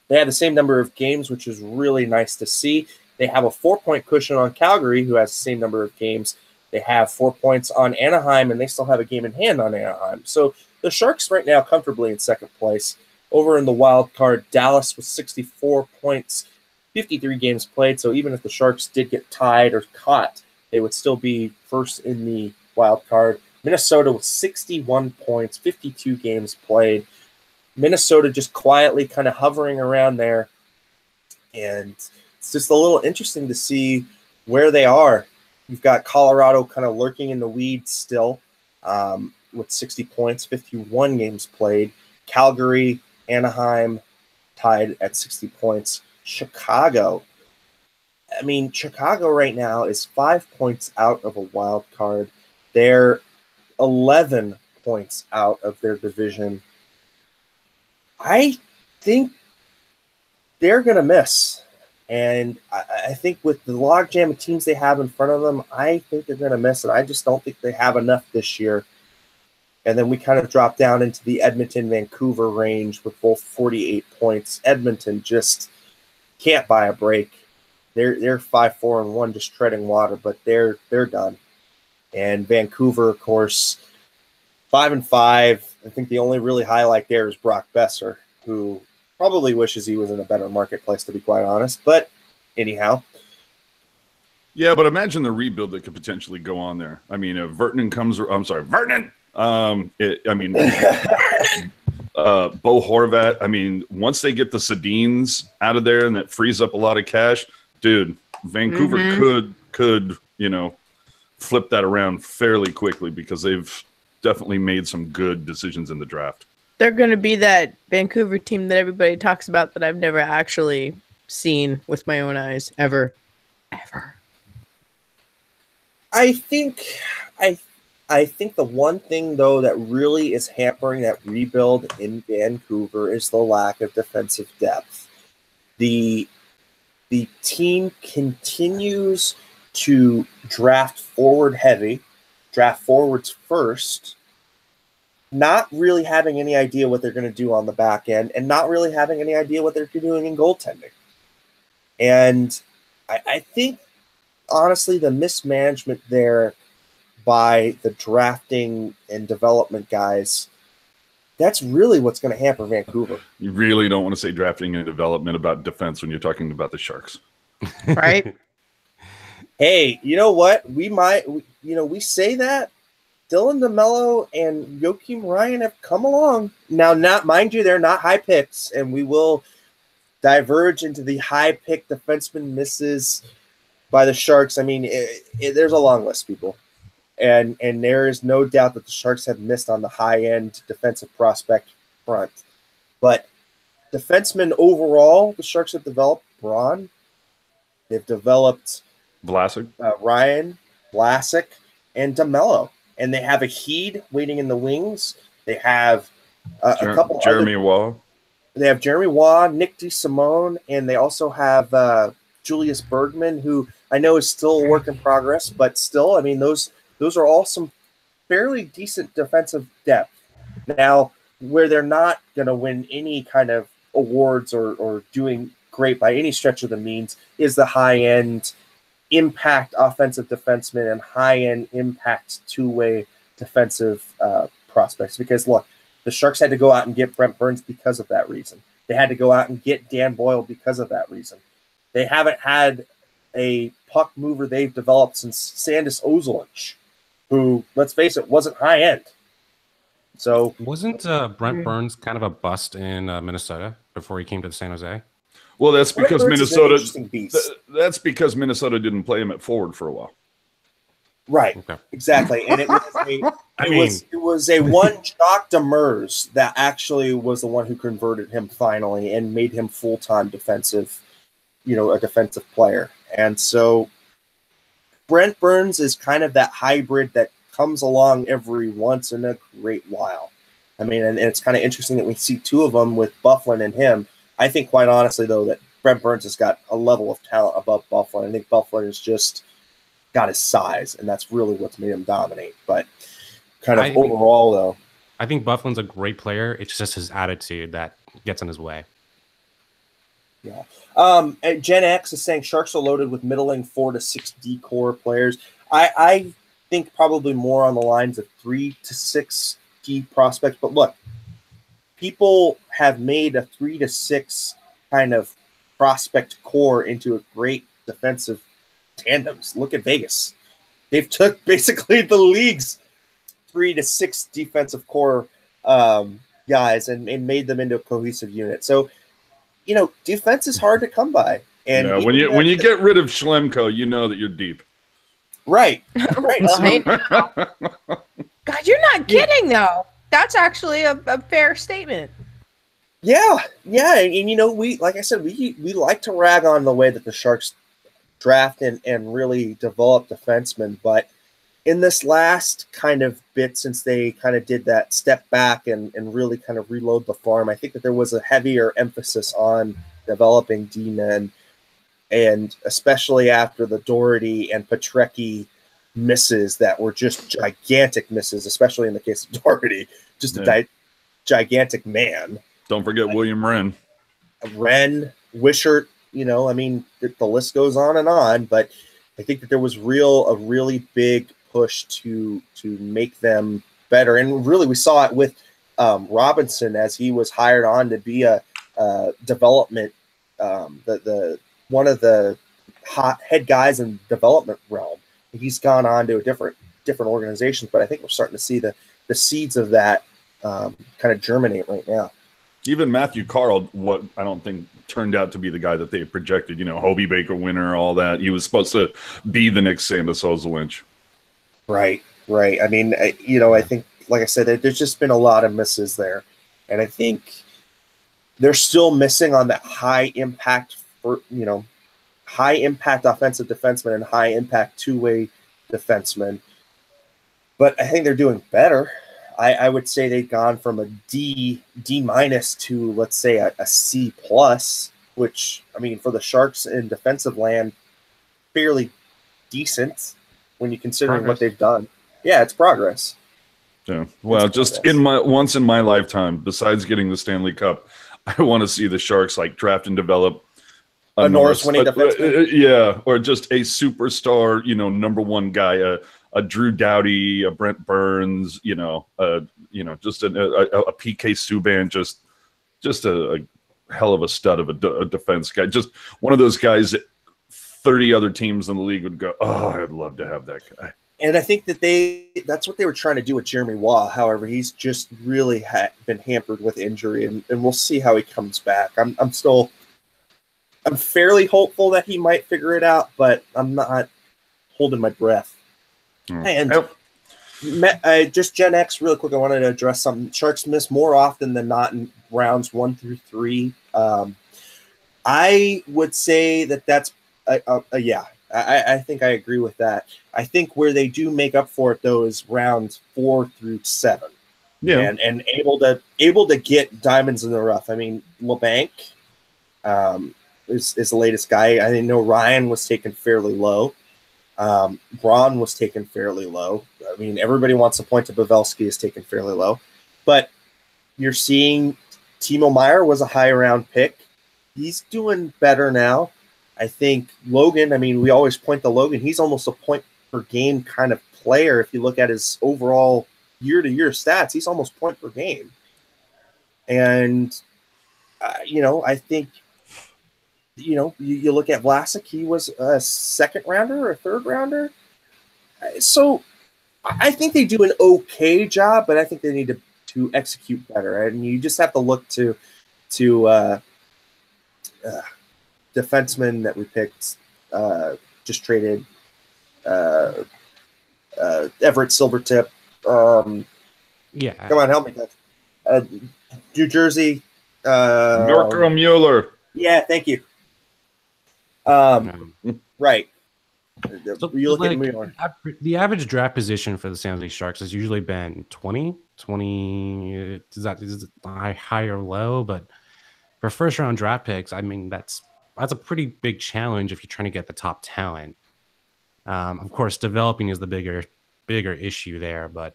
Speaker 1: They have the same number of games, which is really nice to see. They have a 4-point cushion on Calgary, who has the same number of games. They have 4 points on Anaheim, and they still have a game in hand on Anaheim. So the Sharks right now comfortably in 2nd place. Over in the wild card, Dallas with 64 points. 53 games played. So even if the Sharks did get tied or caught, they would still be first in the wild card. Minnesota with 61 points, 52 games played. Minnesota just quietly kind of hovering around there. And it's just a little interesting to see where they are. You've got Colorado kind of lurking in the weeds still with 60 points, 51 games played. Calgary, Anaheim tied at 60 points. Chicago. I mean, Chicago right now is 5 points out of a wild card. They're 11 points out of their division. I think they're going to miss. And I think with the logjam of teams they have in front of them, I think they're going to miss it. I just don't think they have enough this year. And then we kind of drop down into the Edmonton-Vancouver range with both 48 points. Edmonton just can't buy a break. They're 5-4-1, just treading water, but they're done. And Vancouver, of course, 5-5. I think the only really highlight there is Brock Besser, who probably wishes he was in a better marketplace, to be quite honest. But anyhow.
Speaker 4: Yeah, but imagine the rebuild that could potentially go on there. I mean, if Vernon comes – I'm sorry, Vernon! Bo Horvat, I mean, once they get the Sedins out of there and that frees up a lot of cash, dude, Vancouver could, flip that around fairly quickly because they've definitely made some good decisions in the draft.
Speaker 2: They're going to be that Vancouver team that everybody talks about that I've never actually seen with my own eyes ever.
Speaker 1: I think the one thing, though, that really is hampering that rebuild in Vancouver is the lack of defensive depth. The team continues to draft forwards first, not really having any idea what they're going to do on the back end, and not really having any idea what they're doing in goaltending. And I think, honestly, the mismanagement there by the drafting and development guys, that's really what's going to hamper Vancouver.
Speaker 4: You really don't want to say drafting and development about defense when you're talking about the Sharks.
Speaker 2: Right?
Speaker 1: Hey, you know what? We say that. Dylan DeMello and Joakim Ryan have come along. Now, mind you, they're not high picks, and we will diverge into the high pick defenseman misses by the Sharks. I mean, there's a long list, people. And there is no doubt that the Sharks have missed on the high-end defensive prospect front. But defensemen overall, the Sharks have developed Braun. They've developed
Speaker 4: Vlasic,
Speaker 1: Ryan, Vlasic, and DeMello. And they have a Heed waiting in the wings. They have a couple
Speaker 4: Jeremy Waugh.
Speaker 1: They have Jeremy Waugh, Nick DeSimone, and they also have Julius Bergman, who I know is still a work in progress, but still, I mean, those are all some fairly decent defensive depth. Now, where they're not going to win any kind of awards or doing great by any stretch of the means is the high-end impact offensive defenseman and high-end impact two-way defensive prospects. Because, look, the Sharks had to go out and get Brent Burns because of that reason. They had to go out and get Dan Boyle because of that reason. They haven't had a puck mover they've developed since Sandis Ozolinsh, who, let's face it, wasn't high-end. So
Speaker 3: wasn't Brent Burns kind of a bust in Minnesota before he came to the San Jose?
Speaker 4: Well, that's because Minnesota.
Speaker 1: That's
Speaker 4: because Minnesota didn't play him at forward for a while.
Speaker 1: Right. Okay. Exactly. And it was a one Jacques Demers that actually was the one who converted him finally and made him full-time defensive, a defensive player. And so Brent Burns is kind of that hybrid that comes along every once in a great while. I mean, and it's kind of interesting that we see two of them with Byfuglien and him. I think, quite honestly, though, that Brent Burns has got a level of talent above Byfuglien. I think Byfuglien has just got his size, and that's really what's made him dominate. But overall, though,
Speaker 3: I think Byfuglien's a great player. It's just his attitude that gets in his way.
Speaker 1: Yeah. And Gen X is saying Sharks are loaded with middling 4 to 6 D-core players. I think probably more on the lines of 3 to 6 D prospects. But look, people have made a 3 to 6 kind of prospect core into a great defensive tandems. Look at Vegas. They've took basically the league's 3 to 6 defensive core guys and made them into a cohesive unit. So, defense is hard to come by. And
Speaker 4: yeah, when you get rid of Schlemko, you know that you're deep.
Speaker 1: Right. Right.
Speaker 2: God, you're not kidding, though. That's actually a fair statement.
Speaker 1: Yeah. And we, like I said, we like to rag on the way that the Sharks draft and really develop defensemen, but in this last kind of bit, since they kind of did that step back and really kind of reload the farm, I think that there was a heavier emphasis on developing D-men, and especially after the Doherty and Petrecki misses that were just gigantic misses, especially in the case of Doherty, just a gigantic man.
Speaker 4: Don't forget William
Speaker 1: Wren, Wishart, the list goes on, but I think that there was a really big push to make them better. And really we saw it with Robinson as he was hired on to be a development, the one of the hot head guys in development realm. He's gone on to a different organizations, but I think we're starting to see the seeds of that kind of germinate right now.
Speaker 4: Even Matthew Carl, what I don't think turned out to be the guy that they projected, Hobie Baker winner, all that. He was supposed to be the next Sandis Ozolinsh.
Speaker 1: Right. I mean, I think, like I said, there's just been a lot of misses there. And I think they're still missing on that high impact offensive defenseman and high impact two-way defenseman. But I think they're doing better. I would say they've gone from a D minus to, let's say, a C plus, which, I mean, for the Sharks in defensive land, fairly decent when you consider what they've done. Yeah, it's progress.
Speaker 4: Yeah. Well, just once in my lifetime, besides getting the Stanley Cup, I want to see the Sharks draft and develop
Speaker 1: a Norris winning defenseman.
Speaker 4: Yeah, or just a superstar, number one guy, a Drew Doughty, a Brent Burns, just a PK Subban, just a hell of a stud of a defense guy. Just one of those guys that 30 other teams in the league would go, oh, I'd love to have that guy.
Speaker 1: And I think that that's what they were trying to do with Jeremy Waugh. However, he's just really been hampered with injury, and we'll see how he comes back. I'm fairly hopeful that he might figure it out, but I'm not holding my breath. And just Gen X, real quick, I wanted to address something. Sharks miss more often than not in rounds 1 through 3. I would say that's yeah. I think I agree with that. I think where they do make up for it though is rounds 4 through 7. Yeah, and able to get diamonds in the rough. I mean, LeBanc is the latest guy. I know Ryan was taken fairly low. Braun was taken fairly low. I mean, everybody wants to point to Pavelski is taken fairly low, but you're seeing Timo Meier was a high round pick. He's doing better now. I think Logan, I mean, we always point to Logan. He's almost a point per game kind of player. If you look at his overall year-to-year stats, he's almost point per game. And, I think, you look at Vlasic, he was a second rounder or a third rounder. So I think they do an okay job, but I think they need to execute better. And you just have to look to defenseman that we picked, just traded Everett Silvertip.
Speaker 3: Yeah.
Speaker 1: Come on, help me, guys. New Jersey.
Speaker 4: Mirko Mueller.
Speaker 1: Yeah, thank you. Right.
Speaker 3: So,
Speaker 1: you look at Mueller.
Speaker 3: The average draft position for the San Jose Sharks has usually been 20. Is that high or low? But for first round draft picks, I mean, that's a pretty big challenge if you're trying to get the top talent. Of course, developing is the bigger issue there. But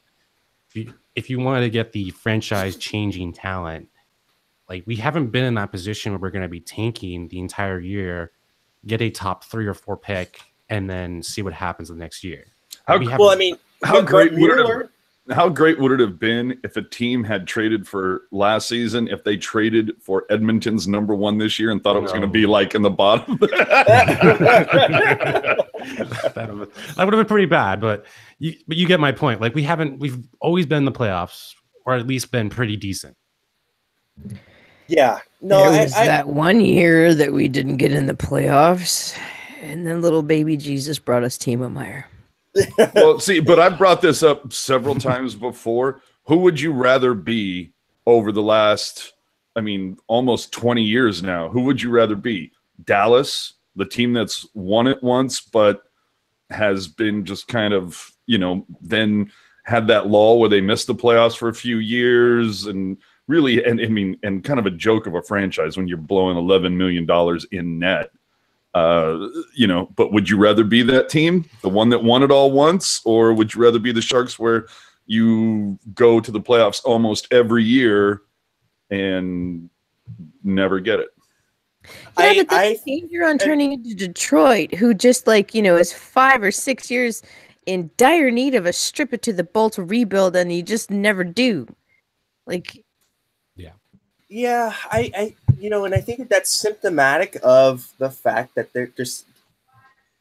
Speaker 3: if you wanted to get the franchise changing talent, we haven't been in that position where we're going to be tanking the entire year, get a top 3 or 4 pick, and then see what happens the next year.
Speaker 4: How great would it have? How great would it have been if a team had traded for last season, if they traded for Edmonton's #1 this year and thought it was going to be like in the bottom?
Speaker 3: That would have been pretty bad, but you get my point. Like we've always been in the playoffs, or at least been pretty decent.
Speaker 1: Yeah, no,
Speaker 2: there was that one year that we didn't get in the playoffs, and then little baby Jesus brought us Timo Meyer.
Speaker 4: Well, see, but I've brought this up several times before. Who would you rather be over the last, almost 20 years now? Who would you rather be? Dallas, the team that's won it once, but has been just kind of, then had that lull where they missed the playoffs for a few years, and really, and kind of a joke of a franchise when you're blowing $11 million in net. But would you rather be that team, the one that won it all once, or would you rather be the Sharks where you go to the playoffs almost every year and never get it?
Speaker 2: Yeah, but that's danger on turning into Detroit, who just is 5 or 6 years in dire need of a strip it to the bolt rebuild, and you just never do.
Speaker 1: Yeah, and I think that's symptomatic of the fact that the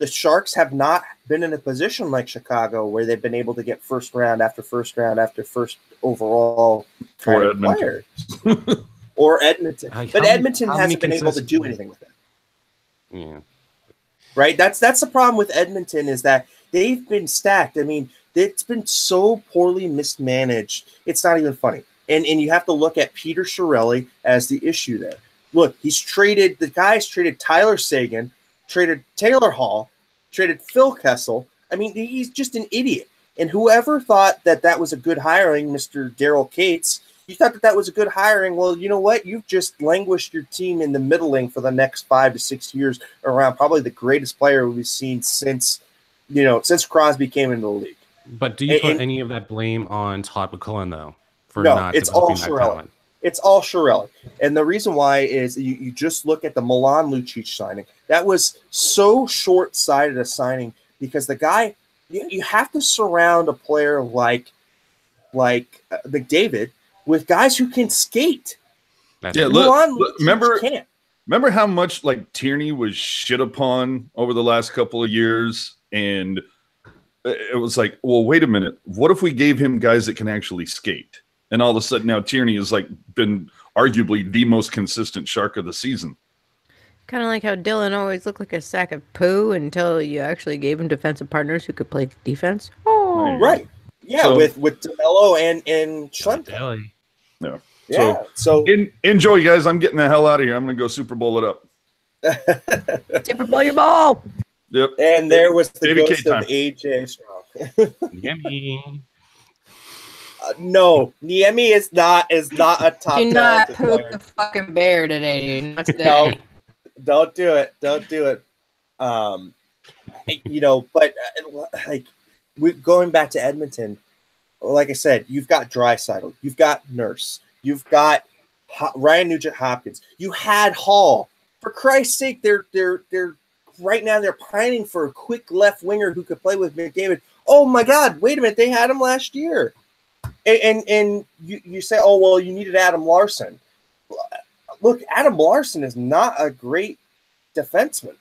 Speaker 1: Sharks have not been in a position like Chicago where they've been able to get first round after first round after first overall
Speaker 4: or Edmonton.
Speaker 1: Or Edmonton. But Edmonton hasn't been able to do anything with it.
Speaker 3: Yeah.
Speaker 1: Right? That's the problem with Edmonton, is that they've been stacked. It's been so poorly mismanaged. It's not even funny. And you have to look at Peter Chiarelli as the issue there. Look, the guy's traded Tyler Seguin, traded Taylor Hall, traded Phil Kessel. He's just an idiot. And whoever thought that was a good hiring, Mr. Daryl Cates, you thought that was a good hiring. Well, you know what? You've just languished your team in the middling for the next 5 to 6 years around probably the greatest player we've seen since Crosby came into the league.
Speaker 3: But do you put any of that blame on Todd McLellan, though?
Speaker 1: No, it's all Chiarelli. It's all Chiarelli. And the reason why is you just look at the Milan Lucic signing. That was so short-sighted a signing because the guy, you have to surround a player like McDavid with guys who can skate.
Speaker 4: Remember how much Tierney was shit upon over the last couple of years, and it was like, well, wait a minute. What if we gave him guys that can actually skate? And all of a sudden now Tierney has been arguably the most consistent Shark of the season.
Speaker 2: Kind of like how Dylan always looked like a sack of poo until you actually gave him defensive partners who could play defense. Oh,
Speaker 1: right. Yeah, so, with DeMello and Schlemko.
Speaker 4: Yeah.
Speaker 1: Yeah. So
Speaker 4: enjoy, guys. I'm getting the hell out of here. I'm going to go Super Bowl it up.
Speaker 2: Super Bowl your ball.
Speaker 4: Yep.
Speaker 1: And there was the ghost of AJ Strong.
Speaker 3: Niemi.
Speaker 1: No, Niemi is not a top.
Speaker 2: Do not poop the fucking bear today.
Speaker 1: No, don't do it. Don't do it. But going back to Edmonton, like I said, you've got Draisaitl, you've got Nurse, you've got Ryan Nugent-Hopkins, you had Hall. For Christ's sake, they're right now they're pining for a quick left winger who could play with McDavid. Oh my God! Wait a minute, they had him last year. And you say, oh, well, you needed Adam Larson. Look, Adam Larson is not a great defenseman.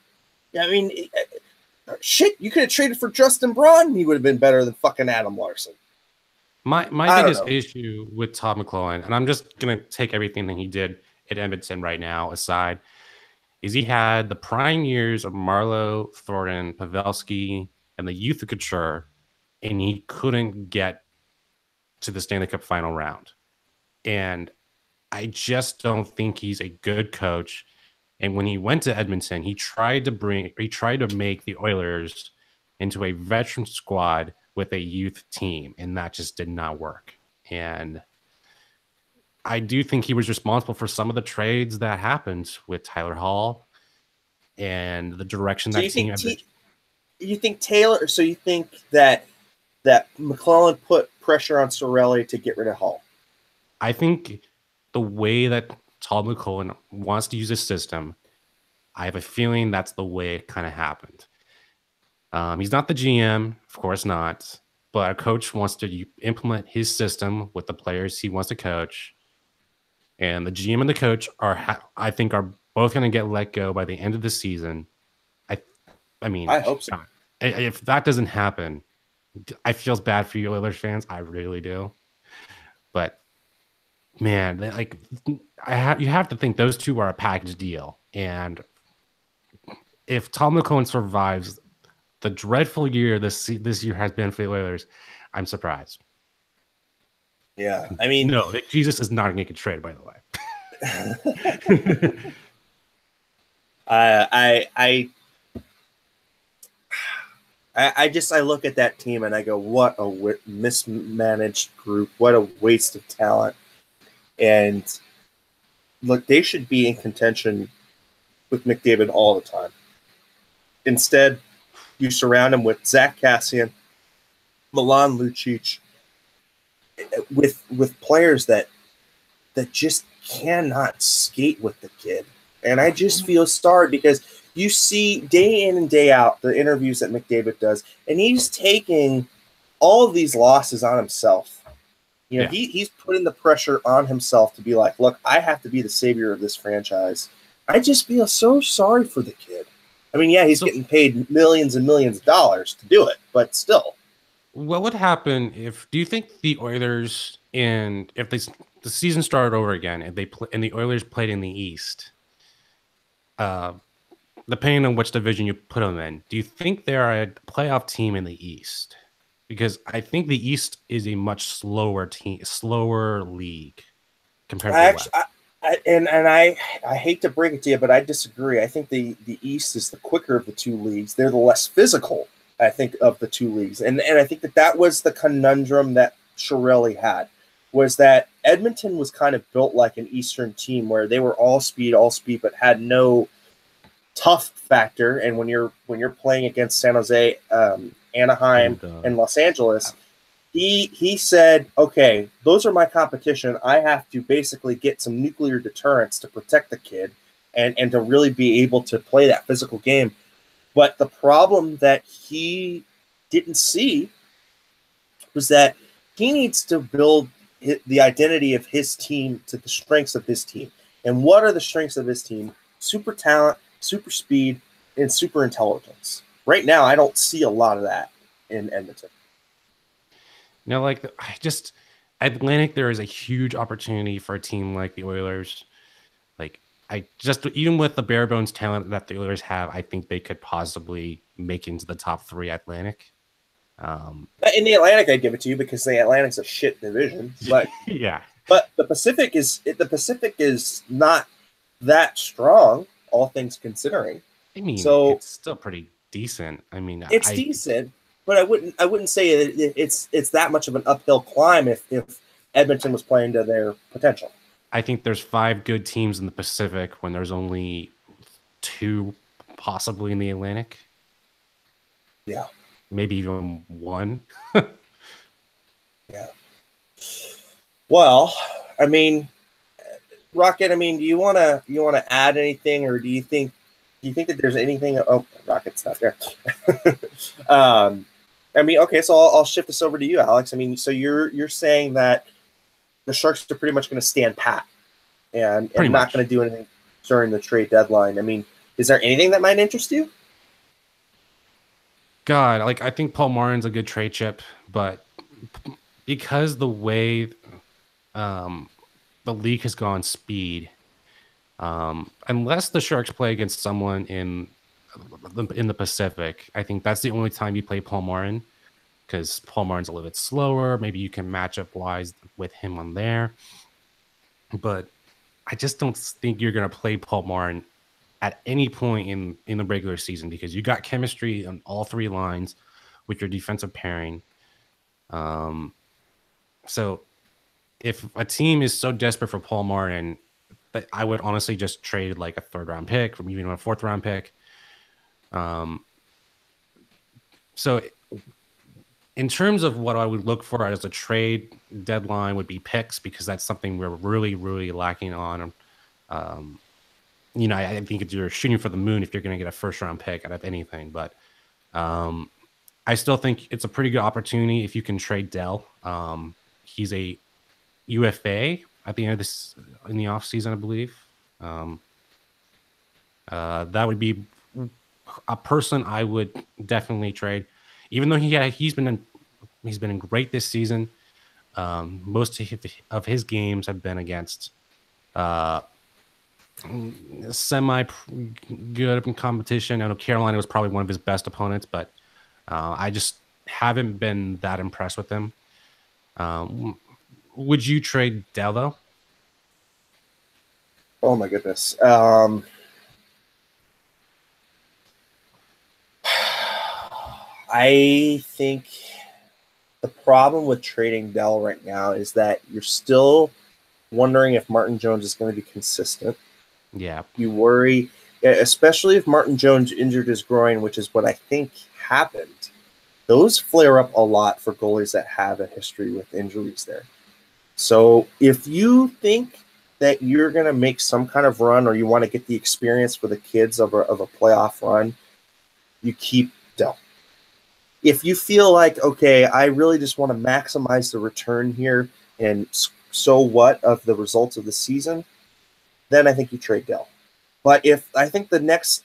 Speaker 1: Shit, you could have traded for Justin Braun and he would have been better than fucking Adam Larson.
Speaker 3: My biggest issue with Todd McLellan, and I'm just going to take everything that he did at Edmonton right now aside, is he had the prime years of Marleau, Thornton, Pavelski, and the youth of Couture, and he couldn't get to the Stanley Cup final round. And I just don't think he's a good coach. And when he went to Edmonton, he tried to make the Oilers into a veteran squad with a youth team, and that just did not work. And I do think he was responsible for some of the trades that happened with Tyler Hall and the direction that team.
Speaker 1: You think Taylor? So you think that McLellan put pressure on Chiarelli to get rid of Hall?
Speaker 3: I think the way that Todd McLellan wants to use his system, I have a feeling that's the way it kind of happened. He's not the GM, of course not, but a coach wants to implement his system with the players he wants to coach, and the GM and the coach I think are both going to get let go by the end of the season. I mean,
Speaker 1: I hope so.
Speaker 3: If that doesn't happen, I feel bad for you Oilers fans. I really do. But man, you have to think those two are a package deal, and if Tom McCowan survives the dreadful year this year has been for the Oilers, I'm surprised.
Speaker 1: Yeah, I mean,
Speaker 3: no, Jesus is not going to get traded, by the way.
Speaker 1: I look at that team and I go, what a mismanaged group, what a waste of talent. And look, they should be in contention with McDavid all the time. Instead, you surround him with Zach Kassian, Milan Lucic, with players that just cannot skate with the kid. And I just feel sorry because you see day in and day out the interviews that McDavid does, and he's taking all of these losses on himself. You know, he's putting the pressure on himself to be like, look, I have to be the savior of this franchise. I just feel so sorry for the kid. I mean, yeah, he's getting paid millions and millions of dollars to do it, but still.
Speaker 3: What would happen do you think the Oilers, if the season started over again and the Oilers played in the East, depending on which division you put them in, do you think they're a playoff team in the East? Because I think the East is a much slower league compared to the West.
Speaker 1: I hate to break it to you, but I disagree. I think the East is the quicker of the two leagues. They're the less physical, I think, of the two leagues. And I think that was the conundrum that Chiarelli had, was that Edmonton was kind of built like an Eastern team where they were all speed, but had no tough factor. And when you're playing against San Jose, Anaheim, and Los Angeles, he said, okay, those are my competition. I have to basically get some nuclear deterrence to protect the kid and to really be able to play that physical game. But the problem that he didn't see was that he needs to build the identity of his team to the strengths of his team. And what are the strengths of his team? Super talent, super speed, and super intelligence. Right now, I don't see a lot of that in Edmonton.
Speaker 3: Atlantic, there is a huge opportunity for a team like the Oilers. Even with the bare bones talent that the Oilers have, I think they could possibly make into the top 3 Atlantic.
Speaker 1: In the Atlantic, I'd give it to you because the Atlantic's a shit division. But
Speaker 3: yeah,
Speaker 1: but the Pacific is not that strong, all things considering.
Speaker 3: I mean, it's still pretty decent. I mean,
Speaker 1: it's decent, but I wouldn't say it's that much of an uphill climb if Edmonton was playing to their potential.
Speaker 3: I think there's 5 good teams in the Pacific when there's only 2 possibly in the Atlantic.
Speaker 1: Yeah.
Speaker 3: Maybe even 1.
Speaker 1: Yeah. Well, I mean, Rocket, do you wanna add anything, or do you think that there's anything? Oh, Rocket's not there. Okay, so I'll shift this over to you, Alex. So you're saying that the Sharks are pretty much going to stand pat and not going to do anything during the trade deadline. Is there anything that might interest you?
Speaker 3: God, I think Paul Marin's a good trade chip, but because the way the league has gone speed, unless the Sharks play against someone in the Pacific, I think that's the only time you play Paul Marin, because Paul Marin's a little bit slower. Maybe you can match up wise with him on there. But I just don't think you're going to play Paul Marin at any point in the regular season, because you got chemistry on all 3 lines with your defensive pairing. So if a team is so desperate for Paul Marin, I would honestly just trade a 3rd-round pick, or even a 4th-round pick. So in terms of what I would look for as a trade deadline would be picks, because that's something we're really, really lacking on. I think you're shooting for the moon if you're going to get a 1st-round pick out of anything. But I still think it's a pretty good opportunity if you can trade Dell. He's a UFA at the end of this in the offseason, I believe. That would be a person I would definitely trade, even though he's been great this season. Most of his games have been against semi good in competition. I know Carolina was probably one of his best opponents, but I just haven't been that impressed with him. Would you trade Dell though?
Speaker 1: Oh my goodness. I think the problem with trading Dell right now is that you're still wondering if Martin Jones is going to be consistent.
Speaker 3: Yeah.
Speaker 1: You worry, especially if Martin Jones injured his groin, which is what I think happened. Those flare up a lot for goalies that have a history with injuries there. So if you think that you're going to make some kind of run or you want to get the experience for the kids of a playoff run, you keep Dell. If you feel like, okay, I really just want to maximize the return here and so what of the results of the season, then I think you trade Dell. But if I think the next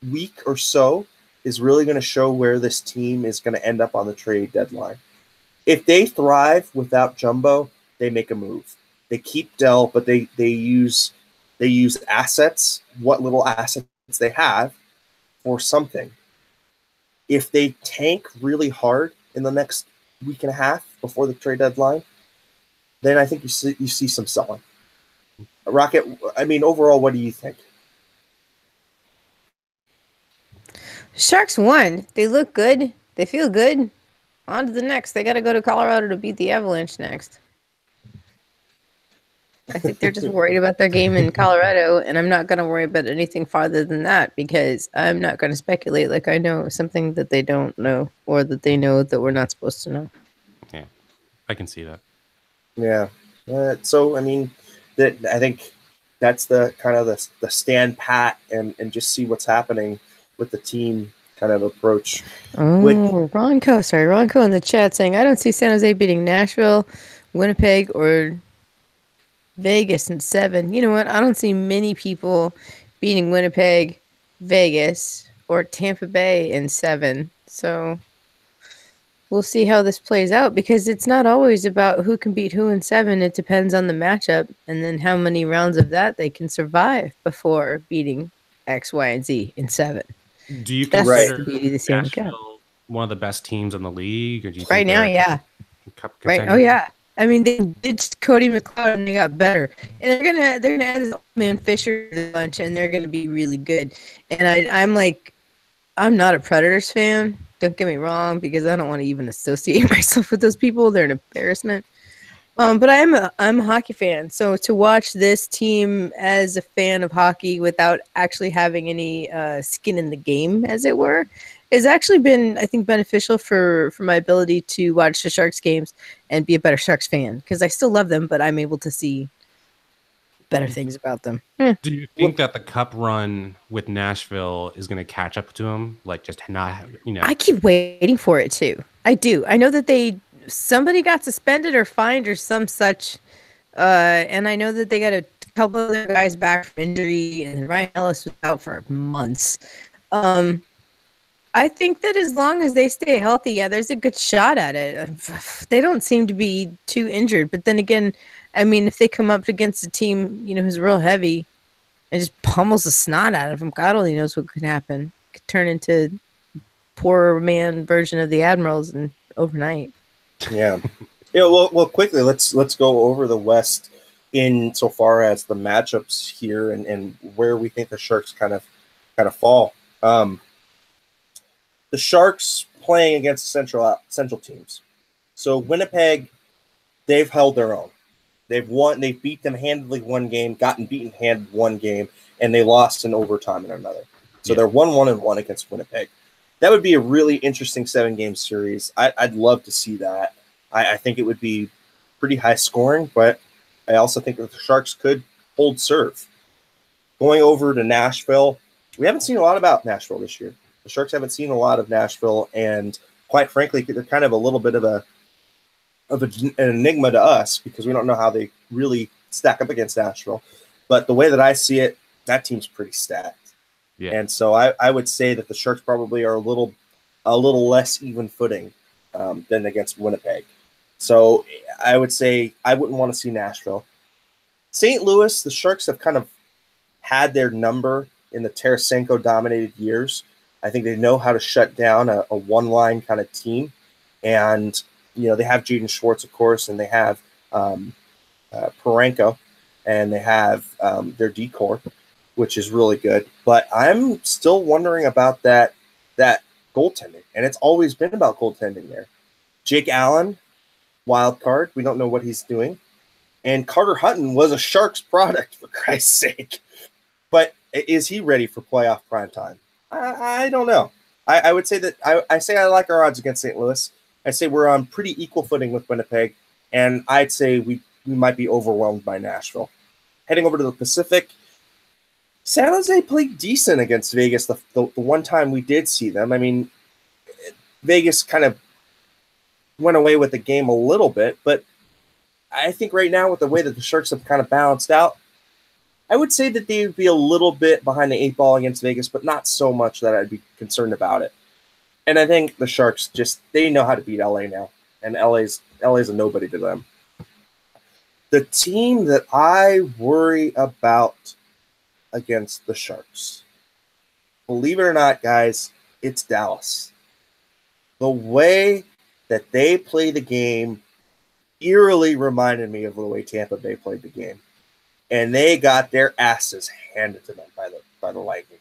Speaker 1: week or so is really going to show where this team is going to end up on the trade deadline. If they thrive without Jumbo, they make a move. They keep Dell, but they use assets, what little assets they have, for something. If they tank really hard in the next week and a half before the trade deadline, then I think you see some selling. Rocket, I mean, overall, what do you think?
Speaker 2: Sharks won. They look good. They feel good. On to the next. They got to go to Colorado to beat the Avalanche next. I think they're just worried about their game in Colorado, and I'm not going to worry about anything farther than that because I'm not going to speculate like I know something that they don't know or that they know that we're not supposed to know.
Speaker 3: Yeah, I can see that.
Speaker 1: Yeah. So, I mean, I think that's the kind of the stand pat and just see what's happening with the team kind of approach.
Speaker 2: Oh, Ronco in the chat saying, I don't see San Jose beating Nashville, Winnipeg, or Vegas in 7. You know what? I don't see many people beating Winnipeg, Vegas, or Tampa Bay in 7. So we'll see how this plays out because it's not always about who can beat who in 7. It depends on the matchup and then how many rounds of that they can survive before beating X, Y, and Z in 7.
Speaker 3: Do you
Speaker 2: That's
Speaker 3: consider
Speaker 2: the beauty of the Stanley Cup.
Speaker 3: Nashville one of the best teams in the league? Or do you
Speaker 2: Right
Speaker 3: think
Speaker 2: now,
Speaker 3: they're
Speaker 2: yeah.
Speaker 3: Cup
Speaker 2: Right.
Speaker 3: contender?
Speaker 2: Oh yeah. I mean, they ditched Cody McLeod and they got better, and they're gonna add this old man Fisher to the bunch, and they're gonna be really good. And I'm not a Predators fan. Don't get me wrong, because I don't want to even associate myself with those people. They're an embarrassment. But I'm a hockey fan, so to watch this team as a fan of hockey without actually having any skin in the game, as it were, has actually been, I think, beneficial for my ability to watch the Sharks games and be a better Sharks fan because I still love them, but I'm able to see better things about them.
Speaker 3: Do you think that the Cup run with Nashville is going to catch up to them? Like, just not,
Speaker 2: I keep waiting for it too. I do. I know that somebody got suspended or fined or some such, and I know that they got a couple of their guys back from injury, and Ryan Ellis was out for months. I think that as long as they stay healthy, yeah, there's a good shot at it. They don't seem to be too injured. But then again, I mean, if they come up against a team, who's real heavy and just pummels the snot out of them, God only knows what could happen. It could turn into poor man version of the Admirals and overnight.
Speaker 1: Yeah. Well, quickly, let's go over the West in so far as the matchups here and where we think the Sharks kind of fall. The Sharks playing against central teams. So Winnipeg, they've held their own. They've won. They've beat them handily one game, gotten beaten handed one game, and they lost in overtime in another. So they're 1-1-1 against Winnipeg. That would be a really interesting 7-game series. I'd love to see that. I think it would be pretty high scoring, but I also think that the Sharks could hold serve. Going over to Nashville, we haven't seen a lot about Nashville this year. The Sharks haven't seen a lot of Nashville, and quite frankly, they're kind of a little bit of an enigma to us because we don't know how they really stack up against Nashville. But the way that I see it, that team's pretty stacked.
Speaker 3: Yeah.
Speaker 1: And so I would say that the Sharks probably are a little less even footing than against Winnipeg. So I would say I wouldn't want to see Nashville. St. Louis, the Sharks have kind of had their number in the Tarasenko-dominated years. I think they know how to shut down a one-line kind of team. And, they have Jaden Schwartz, of course, and they have Parenko, and they have their decor, which is really good. But I'm still wondering about that goaltending, and it's always been about goaltending there. Jake Allen, wild card. We don't know what he's doing. And Carter Hutton was a Sharks product, for Christ's sake. But is he ready for playoff prime time? I don't know. I would say that I say I like our odds against St. Louis. I say we're on pretty equal footing with Winnipeg, and I'd say we might be overwhelmed by Nashville. Heading over to the Pacific, San Jose played decent against Vegas the one time we did see them. I mean, Vegas kind of went away with the game a little bit, but I think right now with the way that the Sharks have kind of balanced out, I would say that they would be a little bit behind the 8 ball against Vegas, but not so much that I'd be concerned about it. And I think the Sharks they know how to beat LA now, and LA's a nobody to them. The team that I worry about against the Sharks, believe it or not, guys, it's Dallas. The way that they play the game eerily reminded me of the way Tampa Bay played the game. And they got their asses handed to them by the Lightning.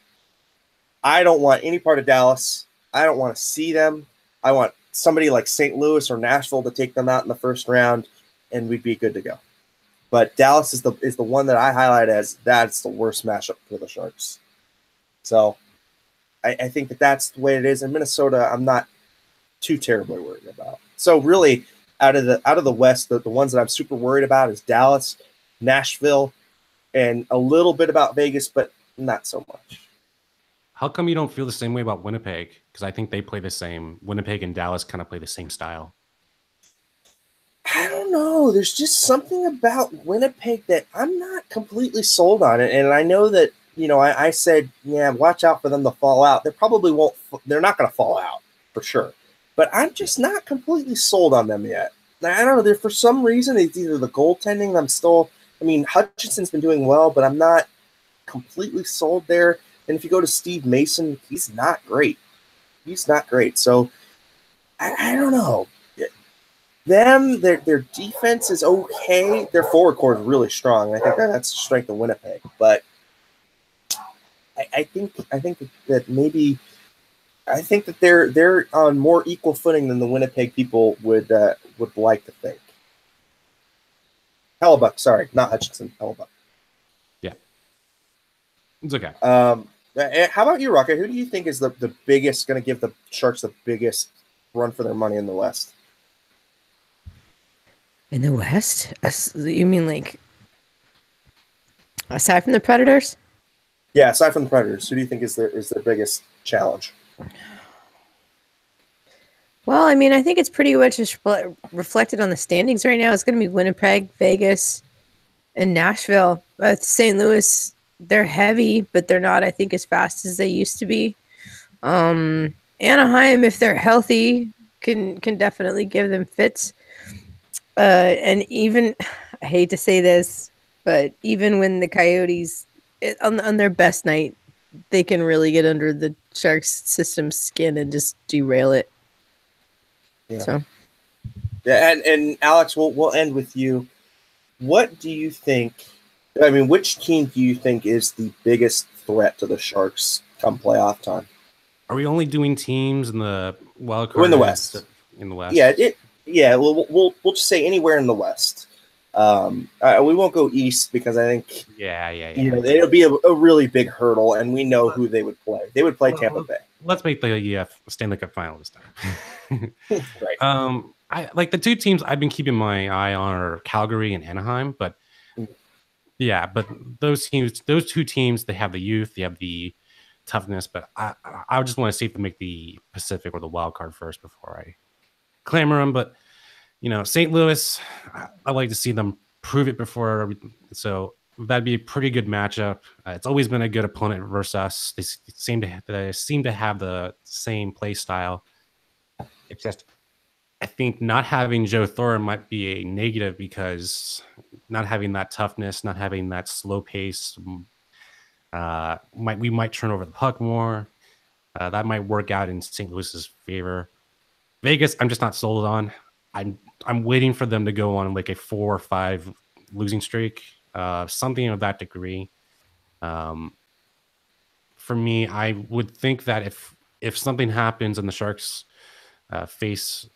Speaker 1: I don't want any part of Dallas. I don't want to see them. I want somebody like St. Louis or Nashville to take them out in the first round, and we'd be good to go. But Dallas is the one that I highlight as that's the worst matchup for the Sharks. So I think that's the way it is. In Minnesota, I'm not too terribly worried about. So really, out of the West, the ones that I'm super worried about is Dallas, Nashville, and a little bit about Vegas, but not so much.
Speaker 3: How come you don't feel the same way about Winnipeg? Because I think they play the same. Winnipeg and Dallas kind of play the same style.
Speaker 1: I don't know. There's just something about Winnipeg that I'm not completely sold on it. And I know that, I said, yeah, watch out for them to fall out. They probably won't. They're not going to fall out for sure. But I'm just not completely sold on them yet. I don't know. For some reason, it's either the goaltending. Hutchinson's been doing well, but I'm not completely sold there. And if you go to Steve Mason, he's not great. So I don't know. Their defense is okay. Their forward core is really strong. I think that's the strength of Winnipeg. But I think that they're on more equal footing than the Winnipeg people would like to think. Hellebuck, sorry, not Hutchinson. Hellebuck.
Speaker 3: Yeah, it's okay.
Speaker 1: How about you, Rocket? Who do you think is the biggest going to give the Sharks the biggest run for their money in the West?
Speaker 2: In the West? You mean like aside from the Predators?
Speaker 1: Yeah, aside from the Predators, who do you think is their biggest challenge?
Speaker 2: Well, I think it's pretty much just reflected on the standings right now. It's going to be Winnipeg, Vegas, and Nashville. St. Louis, they're heavy, but they're not, I think, as fast as they used to be. Anaheim, if they're healthy, can definitely give them fits. And even, I hate to say this, but even when the Coyotes, on their best night, they can really get under the Sharks' system's skin and just derail it.
Speaker 1: Yeah.
Speaker 2: So,
Speaker 1: yeah, and Alex, we'll end with you. What do you think? Which team do you think is the biggest threat to the Sharks come playoff time?
Speaker 3: Are we only doing teams in the wild card?
Speaker 1: Or in the West?
Speaker 3: In the West.
Speaker 1: Yeah. We'll just say anywhere in the West. We won't go East because I think it'll be a really big hurdle, and we know who they would play. They would play Tampa Bay.
Speaker 3: Let's make the Stanley Cup final this time.
Speaker 1: Right.
Speaker 3: I like the two teams I've been keeping my eye on are Calgary and Anaheim, but those two teams, they have the youth, they have the toughness, but I would just want to see if they make the Pacific or the wild card first before I clamor them. But St. Louis, I like to see them prove it before. So that'd be a pretty good matchup. It's always been a good opponent versus us. They seem to have the same play style. It's just, I think not having Joe Thornton might be a negative because not having that toughness, not having that slow pace, we might turn over the puck more. That might work out in St. Louis's favor. Vegas, I'm just not sold on. I'm waiting for them to go on like a 4 or 5 losing streak, something of that degree. For me, I would think that if something happens and the Sharks face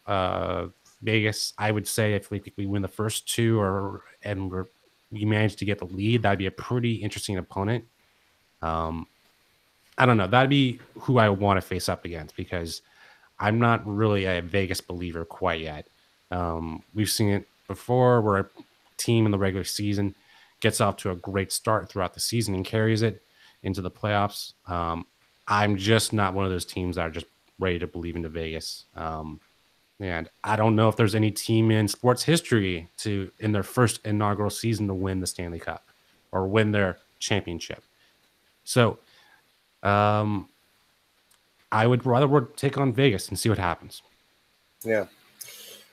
Speaker 3: Vegas, I would say if we win the first 2 and we manage to get the lead, that'd be a pretty interesting opponent. I don't know. That'd be who I want to face up against because I'm not really a Vegas believer quite yet. We've seen it before where a team in the regular season gets off to a great start throughout the season and carries it into the playoffs. I'm just not one of those teams that are just ready to believe into Vegas. And I don't know if there's any team in sports history in their first inaugural season to win the Stanley Cup or win their championship. So I would rather take on Vegas and see what happens.
Speaker 1: Yeah.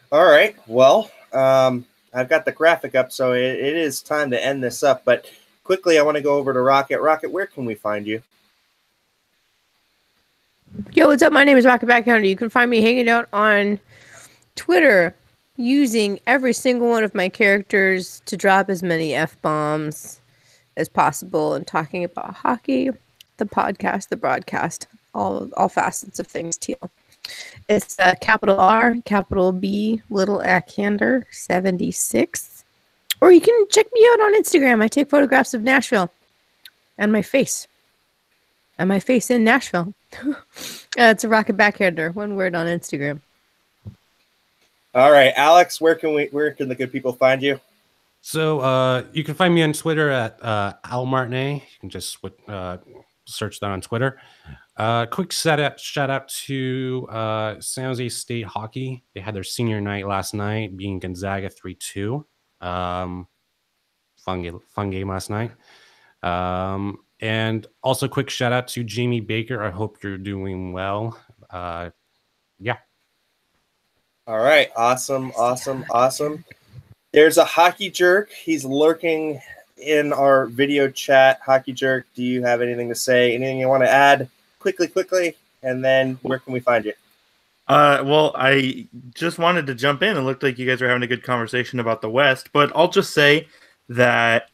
Speaker 1: All right. Well, I've got the graphic up, so it is time to end this up. But quickly, I want to go over to Rocket. Rocket, where can we find you?
Speaker 2: Yo, what's up? My name is Rocket Backhound. You can find me hanging out on Twitter using every single one of my characters to drop as many F-bombs as possible and talking about hockey, the podcast, the broadcast, all facets of things, Teal. It's capital R, capital B, little Ackhander 76. Or you can check me out on Instagram. I take photographs of Nashville and my face. And my face in Nashville. It's a Rocket Backhander. One word on Instagram.
Speaker 1: All right, Alex, where can the good people find you?
Speaker 3: So you can find me on Twitter at Al Martinet. You can just search that on Twitter. Quick shout out to San Jose State Hockey. They had their senior night last night, being Gonzaga 3-2. Fun game last night. And also quick shout out to Jamie Baker. I hope you're doing well. Yeah.
Speaker 1: All right. Awesome. There's a Hockey Jerk. He's lurking in our video chat. Hockey Jerk, do you have anything to say? Anything you want to add? Quickly. And then where can we find you?
Speaker 5: Well, I just wanted to jump in. It looked like you guys were having a good conversation about the West, but I'll just say that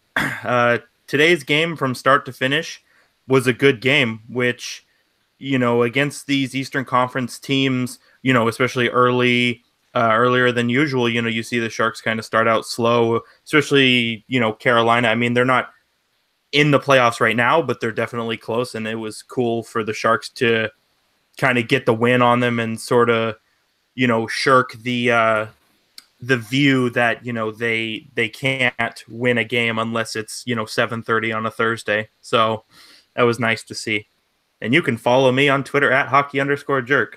Speaker 5: today's game from start to finish was a good game, which, against these Eastern Conference teams, especially earlier than usual, you see the Sharks kind of start out slow, especially, Carolina. I mean, they're not in the playoffs right now, but they're definitely close. And it was cool for the Sharks to kind of get the win on them and sort of, shirk the view that, they can't win a game unless it's, 7:30 on a Thursday. So that was nice to see. And you can follow me on Twitter at hockey_jerk.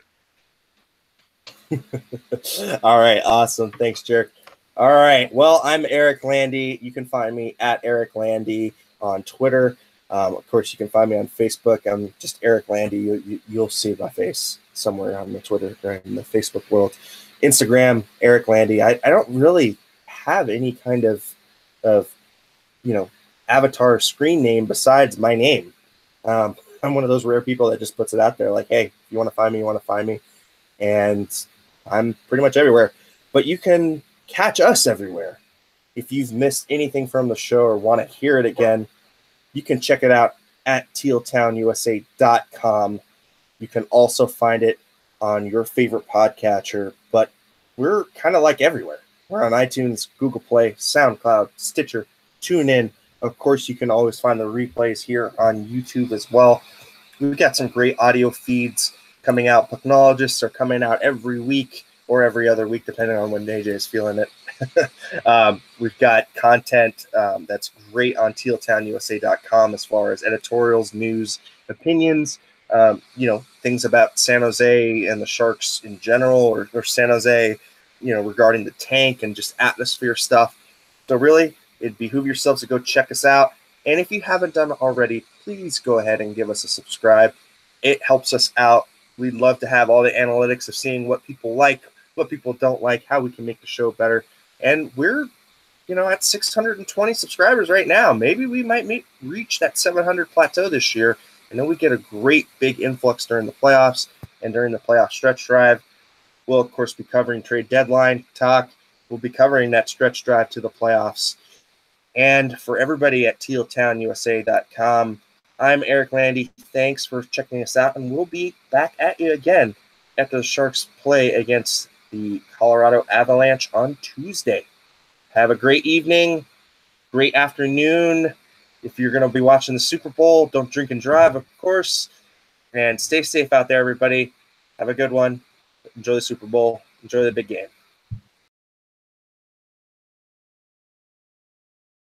Speaker 1: All right. Awesome. Thanks, Jerk. All right. Well, I'm Eric Landy. You can find me at Eric Landy on Twitter. Of course, you can find me on Facebook. I'm just Eric Landy. You'll see my face somewhere on the Twitter or in the Facebook world. Instagram, Eric Landy. I don't really have any kind of avatar screen name besides my name. I'm one of those rare people that just puts it out there like, hey, if you want to find me, you want to find me. And I'm pretty much everywhere. But you can catch us everywhere. If you've missed anything from the show or want to hear it again, you can check it out at tealtownusa.com. You can also find it on your favorite podcatcher, but we're kind of like everywhere. We're on iTunes, Google Play, SoundCloud, Stitcher, TuneIn. Of course, you can always find the replays here on YouTube as well. We've got some great audio feeds coming out. Technologists are coming out every week or every other week, depending on when AJ is feeling it. We've got content that's great on tealtownusa.com as far as editorials, news, opinions, things about San Jose and the Sharks in general, or San Jose, regarding the tank and just atmosphere stuff. So really, it'd behoove yourselves to go check us out. And if you haven't done it already, please go ahead and give us a subscribe. It helps us out. We'd love to have all the analytics of seeing what people like, what people don't like, how we can make the show better. And we're, at 620 subscribers right now. Maybe we might reach that 700 plateau this year. I know we get a great big influx during the playoffs and during the playoff stretch drive. We'll, of course, be covering trade deadline talk. We'll be covering that stretch drive to the playoffs. And for everybody at tealtownusa.com, I'm Eric Landy. Thanks for checking us out, and we'll be back at you again after the Sharks play against the Colorado Avalanche on Tuesday. Have a great evening, great afternoon. If you're going to be watching the Super Bowl, don't drink and drive, of course. And stay safe out there, everybody. Have a good one. Enjoy the Super Bowl. Enjoy the big game.